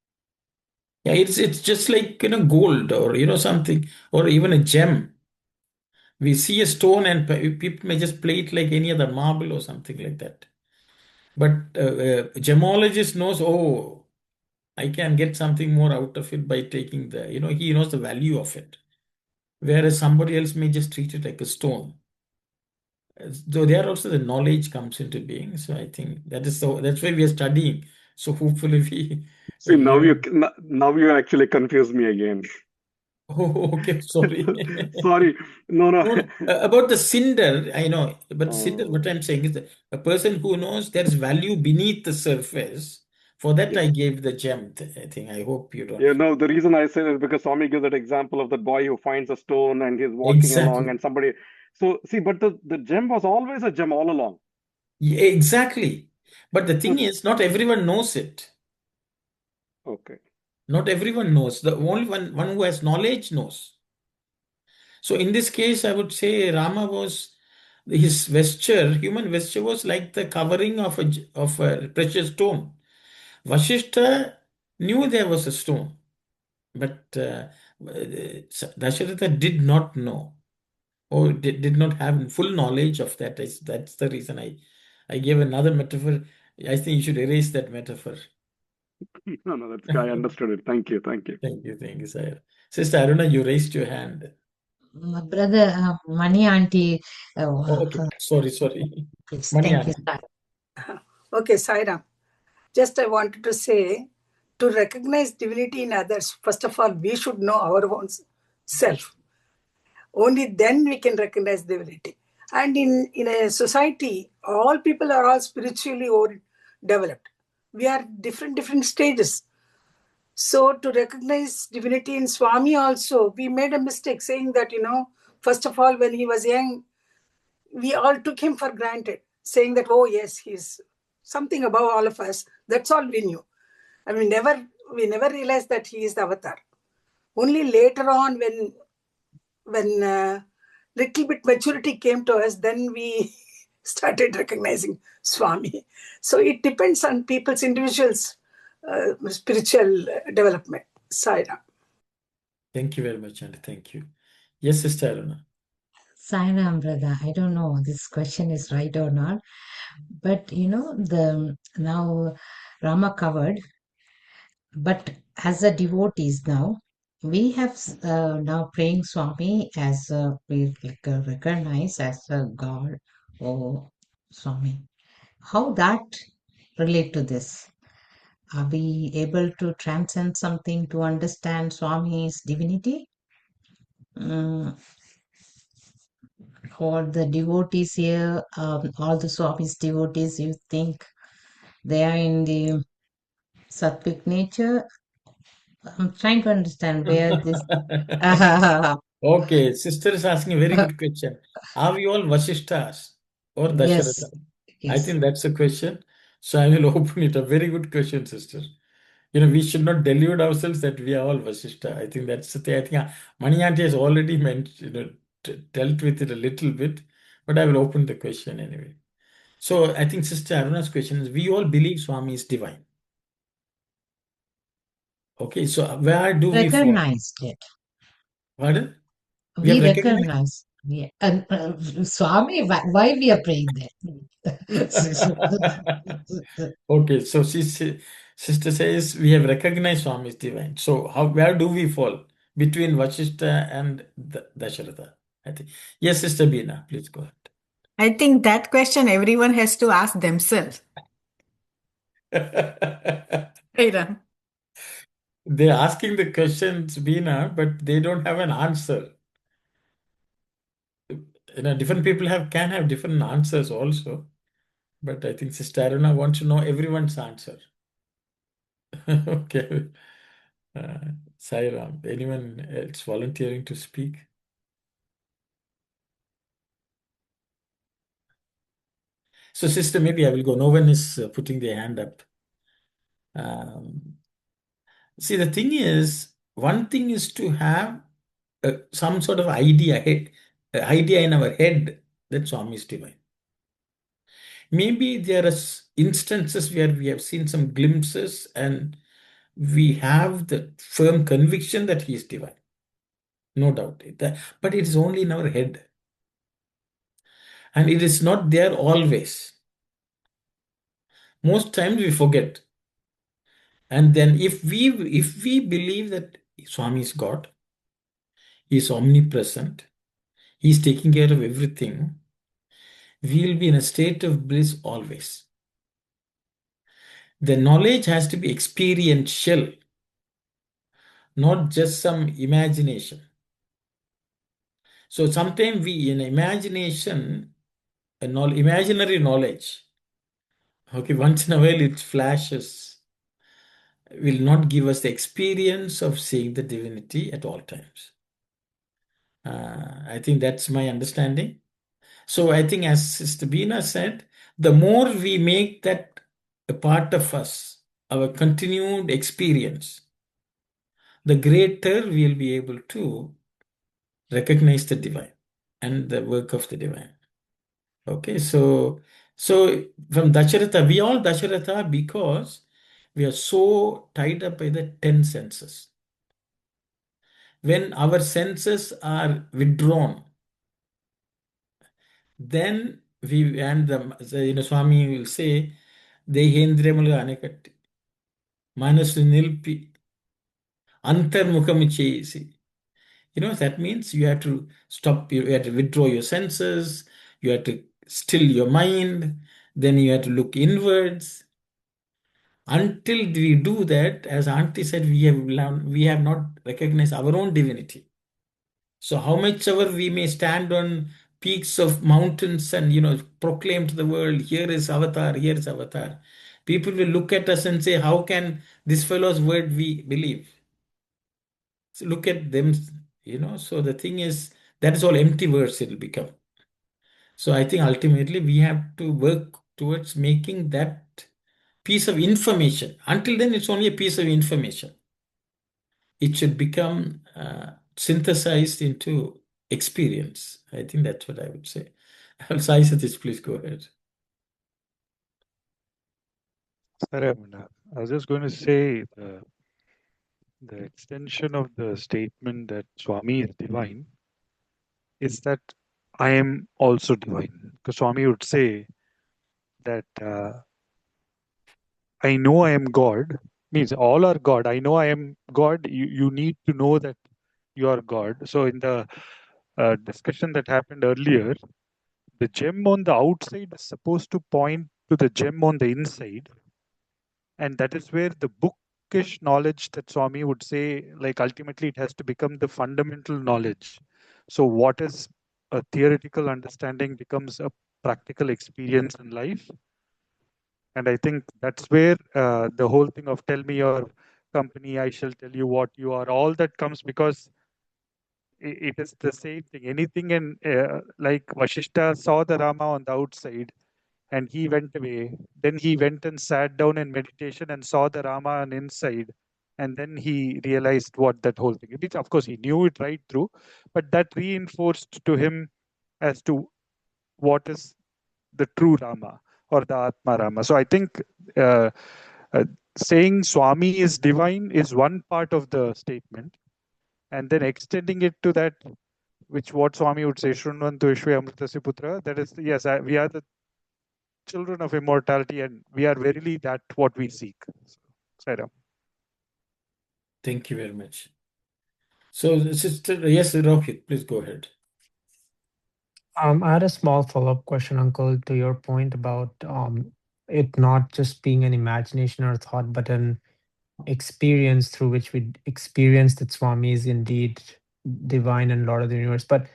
Yeah, it's just like gold or something, or even a gem. We see a stone and people may just play it like any other marble or something like that. But a gemologist knows, oh, I can get something more out of it by taking he knows the value of it. Whereas somebody else may just treat it like a stone. So there also the knowledge comes into being. So I think that's why we are studying. So hopefully we See, learn. now you actually confused me again. Oh, okay, sorry. Sorry. No, no. No, no. About the cinder, I know, but cinder, what I'm saying is that a person who knows there's value beneath the surface, for that Yeah. I gave the gem thing. I hope you don't. Yeah, no, the reason I say that is because Swami gives that example of that boy who finds a stone and he's walking along Exactly. and somebody. So, see, but the gem was always a gem all along. Yeah, exactly. But the So, thing is, not everyone knows it. okay. Not everyone knows. The only one who has knowledge knows. So in this case, I would say Rama his vesture, human vesture was like the covering of a precious stone. Vashishta knew there was a stone, but Dasharatha did not know or did not have full knowledge of that. That's the reason I gave another metaphor. I think you should erase that metaphor. No, that's I understood it. Thank you. Thank you. Thank you, sir. Sister Aruna, you raised your hand. Brother, Mani Auntie, Okay, sorry. please, Mani thank you, Aunty. sir. Okay, Sai Ram. Just I wanted to say, to recognize divinity in others, first of all, we should know our own self. Only then we can recognize divinity. And in a society, all people are all spiritually developed. We are different stages. So to recognize divinity in Swami also, we made a mistake saying that, first of all, when he was young, we all took him for granted, saying that, oh yes, he's something above all of us. That's all we knew. And we never realized that he is the avatar. Only later on, when little bit maturity came to us, then we started recognizing Swami. So it depends on people's individuals' spiritual development. Sai Ram. Thank you very much, and thank you. Yes, Sister Aruna. Sai Ram, brother, I don't know this question is right or not, but now Rama covered, but as a devotees now, we have now praying Swami as we recognize as a God or Swami. How that relate to this? Are we able to transcend something to understand Swami's divinity? Or the devotees here, all the Swami's devotees, you think they are in the sattvic nature? I'm trying to understand where this. Okay, sister is asking a very good question. Are we all Vasishtas? or Yes, Dasharatha? I yes. think that's a question. So I will open it. A very good question, sister. We should not delude ourselves that we are all Vasishtha. I think that's the thing. I think Mani Aunty has already dealt with it a little bit, but I will open the question anyway. So I think Sister Aruna's question is, we all believe Swami is divine. Okay, so where do we fall? Recognized it. Pardon? We We have recognized? recognize. Yeah. And Swami, why we are praying that? Okay, so sister says we have recognized Swami is divine. So where do we fall between Vashishta and Dasharatha? I think. Yes, Sister Beena, please go I think that question everyone has to ask themselves. ahead. Sai Ram. They're asking the questions, Beena, but they don't have an answer. Different people can have different answers also. But I think Sister Aruna wants to know everyone's answer. Okay. Sai Ram, anyone else volunteering to speak? So, sister, maybe I will go. No one is putting their hand up. See, the thing is, one thing is to have some sort of idea in our head that Swami is divine. Maybe there are instances where we have seen some glimpses and we have the firm conviction that he is divine. No doubt. But it is only in our head. And it is not there always. Most times we forget. And then if we believe that Swami is God, he is omnipresent, he is taking care of everything, we will be in a state of bliss always. The knowledge has to be experiential, not just some imagination. So sometimes we, in imagination, imaginary knowledge, okay, once in a while it flashes, will not give us the experience of seeing the divinity at all times. I think that's my understanding. So I think, as Sister Beena said, the more we make that a part of us, our continued experience, the greater we'll be able to recognize the divine and the work of the divine. Okay, so from Dasharatha, we all Dasharatha because we are so tied up by the 10 senses. When our senses are withdrawn, then Swami will say, దేహేంద్రియములు అనకట్టి మనసు నిలిపి అంతర్ముఖము చేసి. That means you have to stop, you have to withdraw your senses, you have to still your mind, then you have to look inwards. Until we do that, as Auntie said, we have not recognized our own divinity. So how much ever we may stand on peaks of mountains and proclaim to the world, here is Avatar, here is Avatar. People will look at us and say, how can this fellow's word we believe? So look at them, So the thing is, that is all empty words it will become. So I think ultimately we have to work towards making that piece of information. Until then, it's only a piece of information. It should become synthesized into experience. I think that's what I would say. Sai Satish, please go ahead. Sorry, I was just going to say the extension of the statement that Swami is divine is that I am also divine. Because Swami would say that I know I am God, means all are God. I know I am God. You need to know that you are God. So in the discussion that happened earlier, the gem on the outside is supposed to point to the gem on the inside. And that is where the bookish knowledge that Swami would say, like ultimately it has to become the fundamental knowledge. So what is a theoretical understanding becomes a practical experience in life. And I think that's where the whole thing of tell me your company, I shall tell you what you are, all that comes because it is the same thing. Anything in like Vashishta saw the Rama on the outside and he went away. Then he went and sat down in meditation and saw the Rama on inside. And then he realized what that whole thing. Which of course he knew it right through, but that reinforced to him as to what is the true Rama or the Atma Rama. So I think uh, saying Swami is divine is one part of the statement, and then extending it to that, which what Swami would say, Shrunvantu Ishwe Amritasya Putra, that is, yes, we are the children of immortality, and we are verily that what we seek. So, Sai Ram. Thank you very much. So, Sister, yes, Rohit, please go ahead. I had a small follow-up question, Uncle, to your point about it not just being an imagination or thought, but an experience through which we experience that Swami is indeed divine and Lord of the universe. But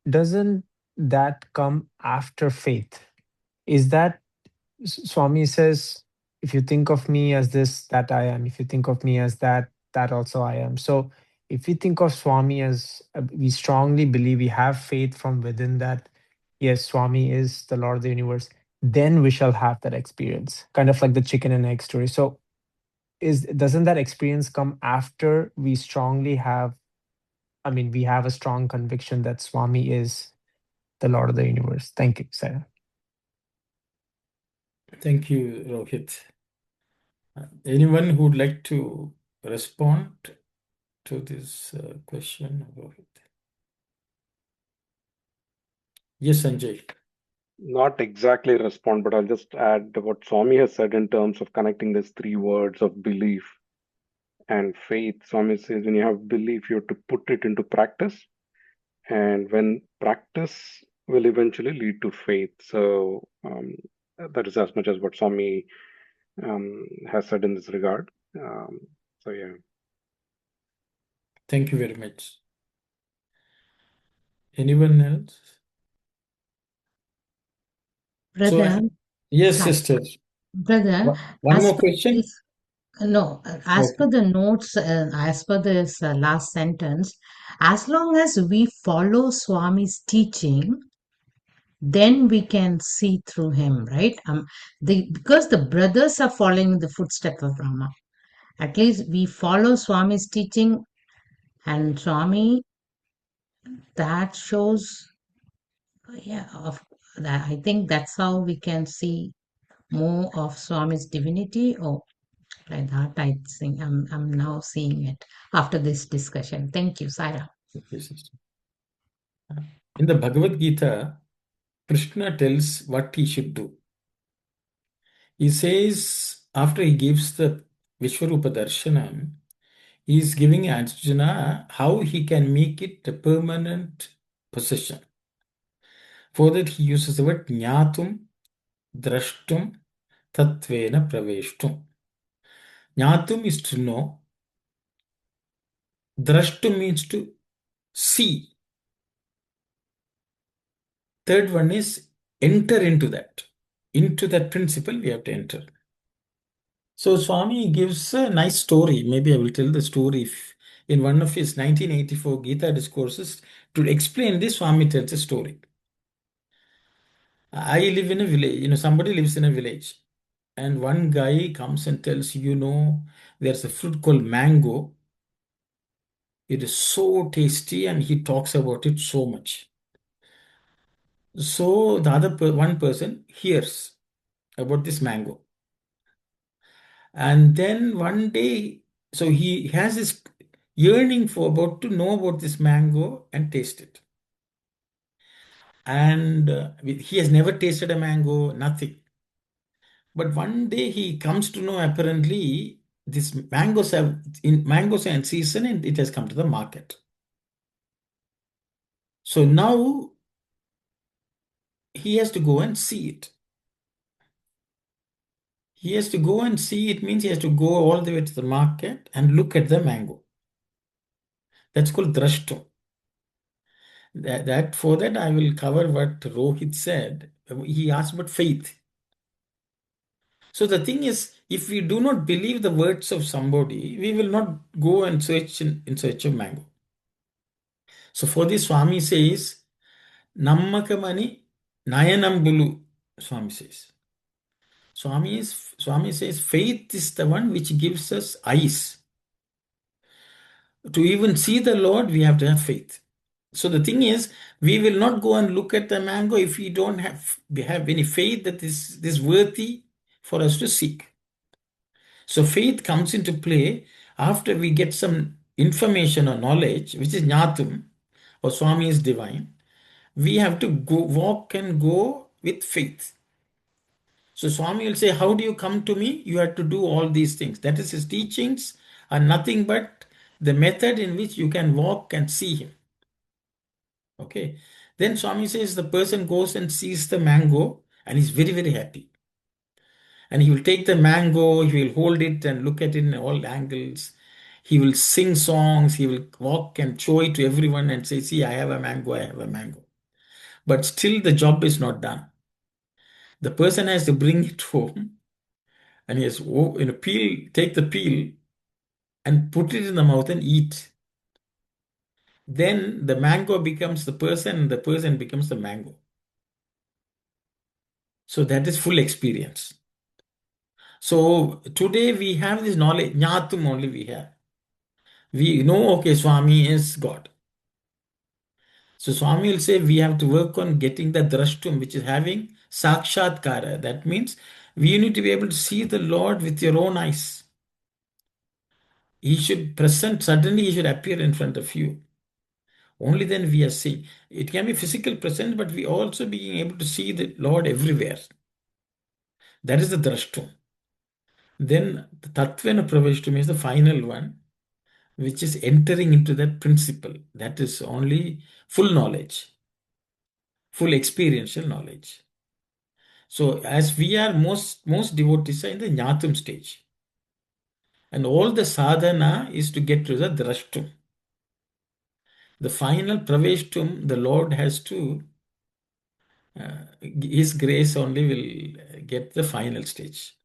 doesn't that come after faith? Is that Swami says, if you think of me as this, that I am. If you think of me as that, that also I am. So if we think of Swami as, we strongly believe, we have faith from within that, yes, Swami is the Lord of the universe, then we shall have that experience. Kind of like the chicken and egg story. So doesn't that experience come after we strongly have, I mean, we have a strong conviction that Swami is the Lord of the universe? Thank you, Sarah. Thank you, Rohit. Anyone who would like to respond to this question, Rohit? Yes, Sanjay. Not exactly respond, but I'll just add what Swami has said in terms of connecting these three words of belief and faith. Swami says when you have belief, you have to put it into practice, and when practice will eventually lead to faith. So that is as much as what Swami has said in this regard. So yeah. Thank you very much. Anyone else? Brother, yes, hi. sister. Brother, One as more per question? this, no, as Okay. per the notes, as per this last sentence, as long as we follow Swami's teaching, then we can see through him, right? Because the brothers are following the footsteps of Rama. At least we follow Swami's teaching, and Swami, that shows, yeah, I think that's how we can see more of Swami's divinity. Oh, like that, I think I'm now seeing it after this discussion. Thank you, Saira. Okay, sister. In the Bhagavad Gita, Krishna tells what he should do. He says, after he gives the Vishwarupa Darshanam, he is giving Arjuna how he can make it a permanent possession. For that, he uses the word Jnatum, Drashtum, Tatvena Praveshtum. Jnatum is to know, Drashtum means to see. Third one is enter into that. Into that principle, we have to enter. So Swami gives a nice story. Maybe I will tell the story. In one of his 1984 Gita discourses, to explain this, Swami tells a story. I live in a village, somebody lives in a village, and one guy comes and tells, there's a fruit called mango. It is so tasty, and he talks about it so much. So the one person hears about this mango. And then one day, so he has this yearning for about to know about this mango and taste it. And he has never tasted a mango, nothing. But one day he comes to know apparently this mangoes are in season and it has come to the market. So now he has to go and see it. He has to go and see it means he has to go all the way to the market and look at the mango. That's called drashto. For that I will cover what Rohit said. He asked about faith. So the thing is, if we do not believe the words of somebody, we will not go and search in search of mango. So for this, Swami says, Nammakamani Nayanambulu, Swami says. Swami says, faith is the one which gives us eyes. To even see the Lord, we have to have faith. So the thing is, we will not go and look at the mango if we don't have any faith that is worthy for us to seek. So faith comes into play after we get some information or knowledge, which is Jnatum, or Swami is divine. We have to walk and go with faith. So Swami will say, how do you come to me? You have to do all these things. That is his teachings are nothing but the method in which you can walk and see him. Okay. Then Swami says the person goes and sees the mango and he's very, very happy. And he will take the mango, he will hold it and look at it in all angles. He will sing songs, he will walk and show it to everyone and say, see, I have a mango, I have a mango. But still the job is not done. The person has to bring it home and he has take the peel and put it in the mouth and eat. Then the mango becomes the person and the person becomes the mango. So that is full experience. So today we have this knowledge, Jnatum only we have. We know, okay, Swami is God. So Swami will say we have to work on getting the drashtum, which is having sakshatkara. That means we need to be able to see the Lord with your own eyes. He should suddenly he should appear in front of you. Only then we are seeing. It can be physical presence, but we also being able to see the Lord everywhere. That is the drashtum. Then the tattvena praveshtum is the final one, which is entering into that principle. That is only full knowledge, full experiential knowledge. So as we are most devotees are in the Jnatum stage. And all the sadhana is to get to the drashtum. The final praveshtum, the Lord has to, His grace only will get the final stage.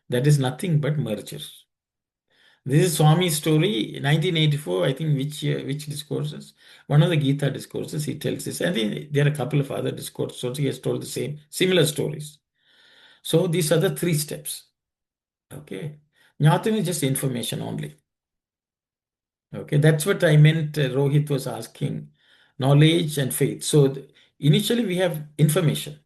That is nothing but merger. This is Swami's story, 1984, I think, which discourses? One of the Gita discourses, he tells this. I think there are a couple of other discourses also, he has told the similar stories. So these are the 3 steps. Okay. Jnatam is just information only. Okay, that's what I meant. Rohit was asking knowledge and faith. So initially we have information.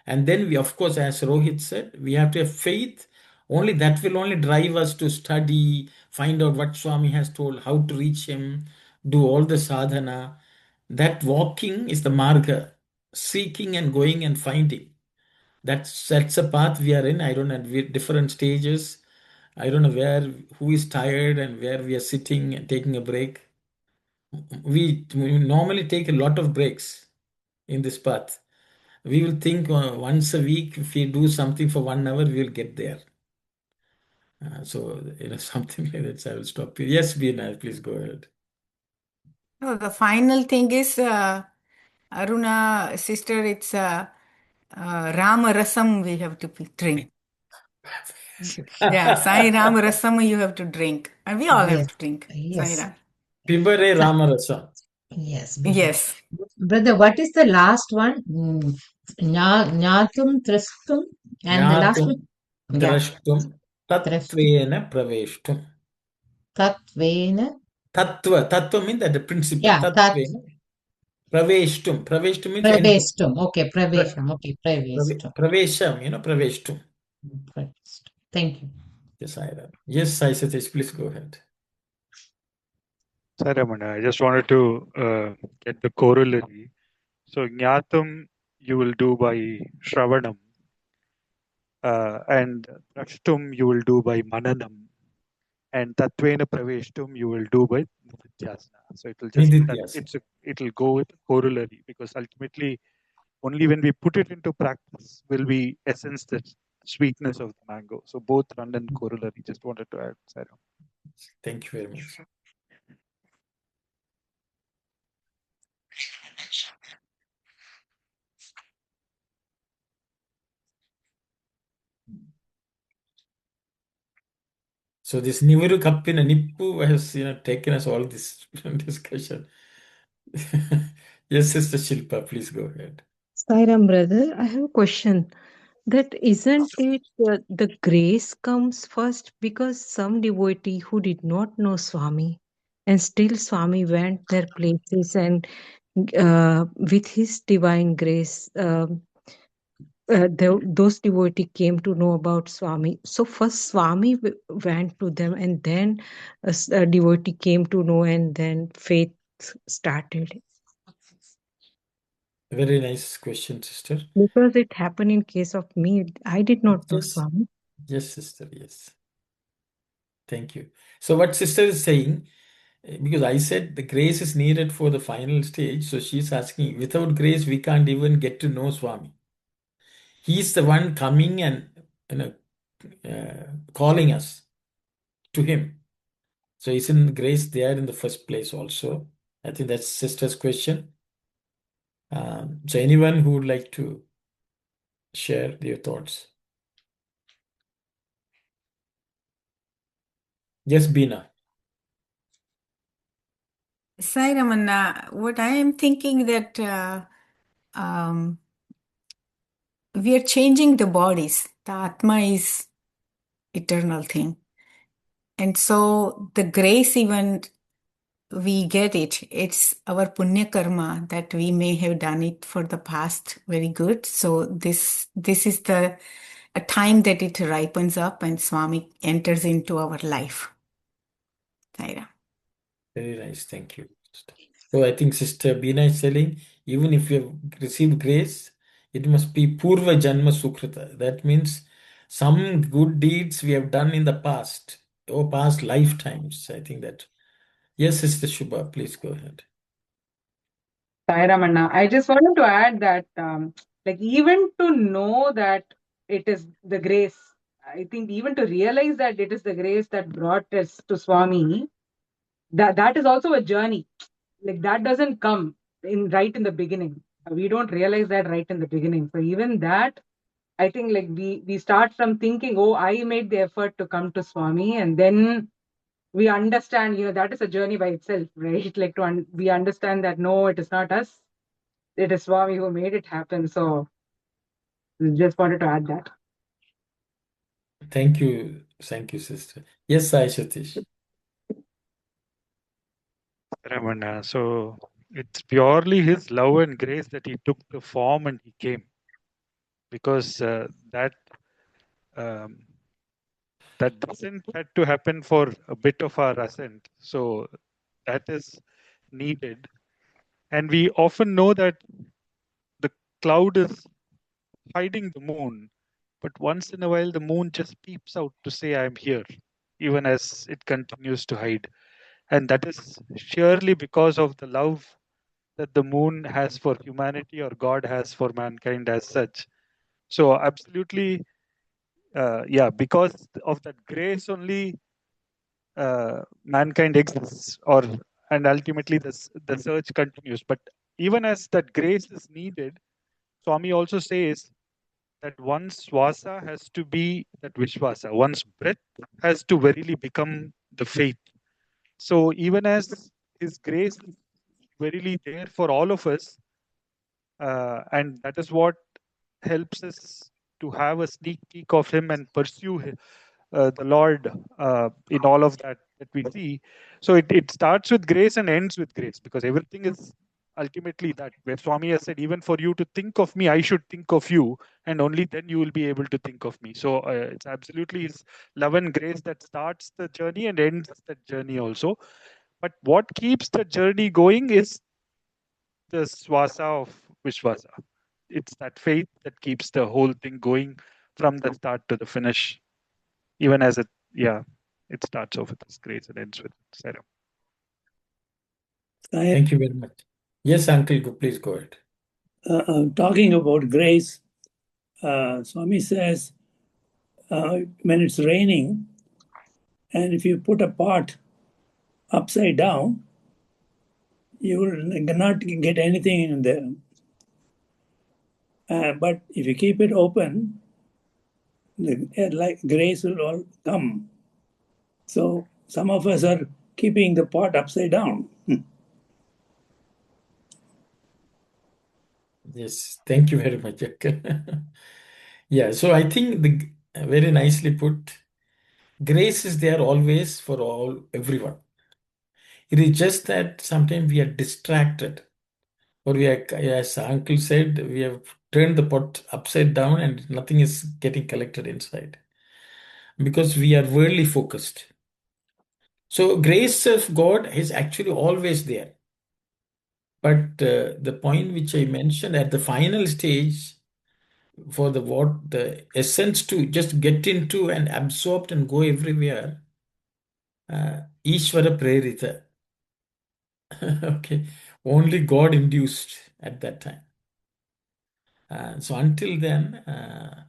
And then we, of course, as Rohit said, we have to have faith. Only that will only drive us to study, find out what Swami has told, how to reach him, do all the sadhana. That walking is the marga, seeking and going and finding. That's a path we are in. I don't know, we're different stages. I don't know who is tired and where we are sitting and taking a break. We normally take a lot of breaks in this path. We will think once a week, if we do something for 1 hour, we will get there. So, something like that. So I will stop here. Yes, Beena, please go ahead. No, the final thing is, Aruna, sister, it's Rama Rasam we have to drink. Yeah, Sai Ram Rasam you have to drink. And we all have Yes, to drink. Sai yes, Ram. Pibare Ramarasa. yes. Yes. Brother, what is the last one? Nyatum, Tristum, and the last Jnatum, one? Yeah, drashtum, Trishtum, tattvena praveshtum. Tatvena. Tattva means that the principle. Yeah, Tat Tattvena praveshtum. Praveshtum means entering. Praveshtum. Okay, Pravesham. Okay, Praveshtum. Pravesham, praveshtum. Praveshtum. Thank you. Yes, Sai Ram. Yes, Sai Satish, please go ahead. Sai Ram, I just wanted to get the corollary. So, Jnatam you will do by Shravanam, and Drashtum you will do by Mananam, and Tatvena Praveshtum you will do by Nididhyasana. So, it will just Nididhyasana. it'll go with corollary, because ultimately only when we put it into practice will we essence the sweetness of the mango. So both run in corollary. Just wanted to add, Sai Ram. Thank you very much. So this Nivuru Kappina Nippu has taken us all this discussion. Yes, Sister Shilpa, please go ahead. Sai Ram, brother, I have a question. That isn't it the grace comes first, because some devotee who did not know Swami and still Swami went their places and with his divine grace, those devotee came to know about Swami. So first Swami went to them, and then a devotee came to know, and then faith started. Very nice question, sister. Because it happened in case of me. I did not know Yes, Swami. yes, sister, yes. Thank you. So what sister is saying, because I said the grace is needed for the final stage, so she's asking, without grace, we can't even get to know Swami. He's the one coming and calling us to him. So isn't grace there in the first place also? I think that's sister's question. So anyone who would like to share their thoughts? Yes, Bina. Sai Ramana, what I am thinking that um, we are changing the bodies. The Atma is eternal thing. And so the grace, even we get it. It's our punya karma that we may have done it for the past very good. So this is the a time that it ripens up and Swami enters into our life. Sai Ram. Very nice. Thank you. So I think Sister Bina is telling, even if you have received grace, it must be Purva Janma Sukrita. That means some good deeds we have done in the past or past lifetimes. I think that. Yes, Sister Shubha, please go ahead. Sai Ramanna, I just wanted to add that, like, even to know that it is the grace, I think even to realize that it is the grace that brought us to Swami, that is also a journey. Like, that doesn't come right in the beginning. We don't realize that right in the beginning. So even that, I think, like, we start from thinking, oh, I made the effort to come to Swami, and then we understand, that is a journey by itself, right? Like, we understand that no, it is not us, it is Swami who made it happen. So just wanted to add that. Thank you. Thank you, Sister. Yes, Sai Satish. Ramana. So it's purely his love and grace that he took the form and he came, because um, that descent had to happen for a bit of our ascent. So that is needed. And we often know that the cloud is hiding the moon, but once in a while the moon just peeps out to say, I'm here, even as it continues to hide. And that is surely because of the love that the moon has for humanity, or God has for mankind as such. So absolutely, because of that grace only, mankind exists, and ultimately the search continues. But even as that grace is needed, Swami also says that one's swasa has to be that Vishwasa. One's breath has to verily become the faith. So even as his grace is verily there for all of us, and that is what helps us to have a sneak peek of him and pursue the Lord in all of that we see. So it starts with grace and ends with grace, because everything is ultimately that, where Swami has said, even for you to think of me, I should think of you, and only then you will be able to think of me. So it's absolutely his love and grace that starts the journey and ends that journey also. But what keeps the journey going is the swasa of Vishwasa. It's that faith that keeps the whole thing going from the start to the finish, even as it starts off with this grace and ends with Sai Ram. Thank you very much. Yes, Uncle, please go ahead. Talking about grace, Swami says, when it's raining, and if you put a pot upside down, you will not get anything in there. But if you keep it open, like grace will all come. So some of us are keeping the pot upside down. Yes, thank you very much. Yeah, so I think very nicely put. Grace is there always for everyone. It is just that sometimes we are distracted, or we are, as Uncle said, we have turned the pot upside down and nothing is getting collected inside because we are worldly focused. So grace of God is actually always there. But the point which I mentioned at the final stage, for the essence to just get into and absorb and go everywhere, Ishvara Prerita. Okay, only God induced at that time. So until then,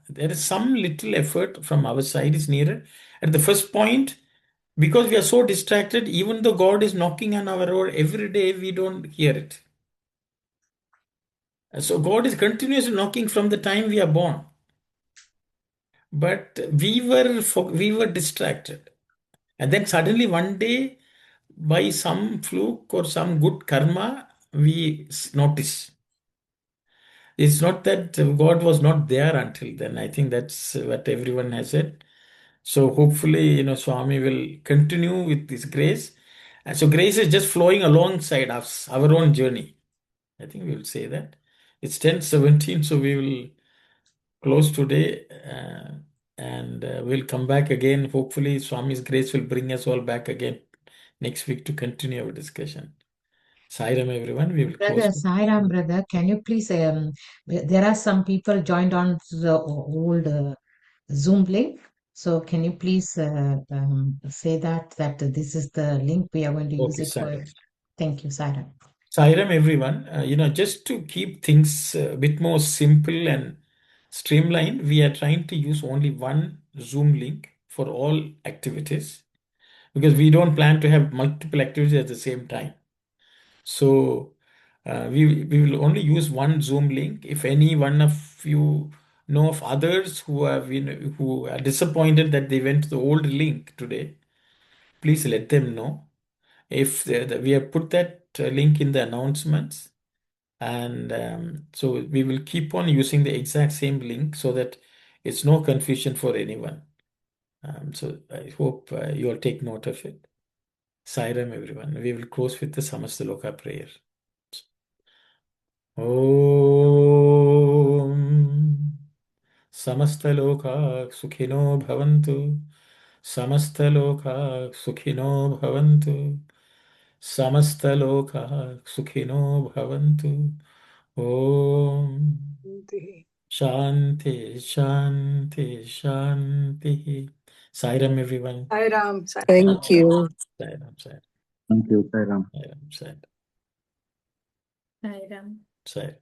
there is some little effort from our side is needed. At the first point, because we are so distracted, even though God is knocking on our door every day, we don't hear it. So God is continuously knocking from the time we are born. But we were distracted. And then suddenly one day, by some fluke or some good karma, we notice. It's not that God was not there until then. I think that's what everyone has said. So hopefully, Swami will continue with this grace. And so grace is just flowing alongside us, our own journey. I think we will say that. It's 10:17, so we will close today and we'll come back again. Hopefully, Swami's grace will bring us all back again next week to continue our discussion. Sai Ram, everyone. We will Brother close. Sai Ram, brother, can you please? There are some people joined on to the old Zoom link. So can you please say that this is the link we are going to use Okay, it Sai for? Ram. Thank you, Sai Ram. Sai Ram, everyone. Just to keep things a bit more simple and streamlined, we are trying to use only one Zoom link for all activities because we don't plan to have multiple activities at the same time. So we will only use one Zoom link. If any one of you know of others who are disappointed that they went to the old link today, please let them know. If we have put that link in the announcements, and so we will keep on using the exact same link so that it's no confusion for anyone. So I hope you all take note of it. Sai Ram, everyone. We will close with the Samastaloka prayer. Om Samastaloka Sukhino Bhavantu. Samastaloka Sukhino Bhavantu. Samastaloka Sukhino Bhavantu. Om Shanti, Shanti, Shanti. Sai Ram, everyone. Sai Ram. Thank you. Sai Ram, Sai Ram, Thank you, Sai Ram. Sai Ram, Sai Ram. Sai Ram. Sai Ram.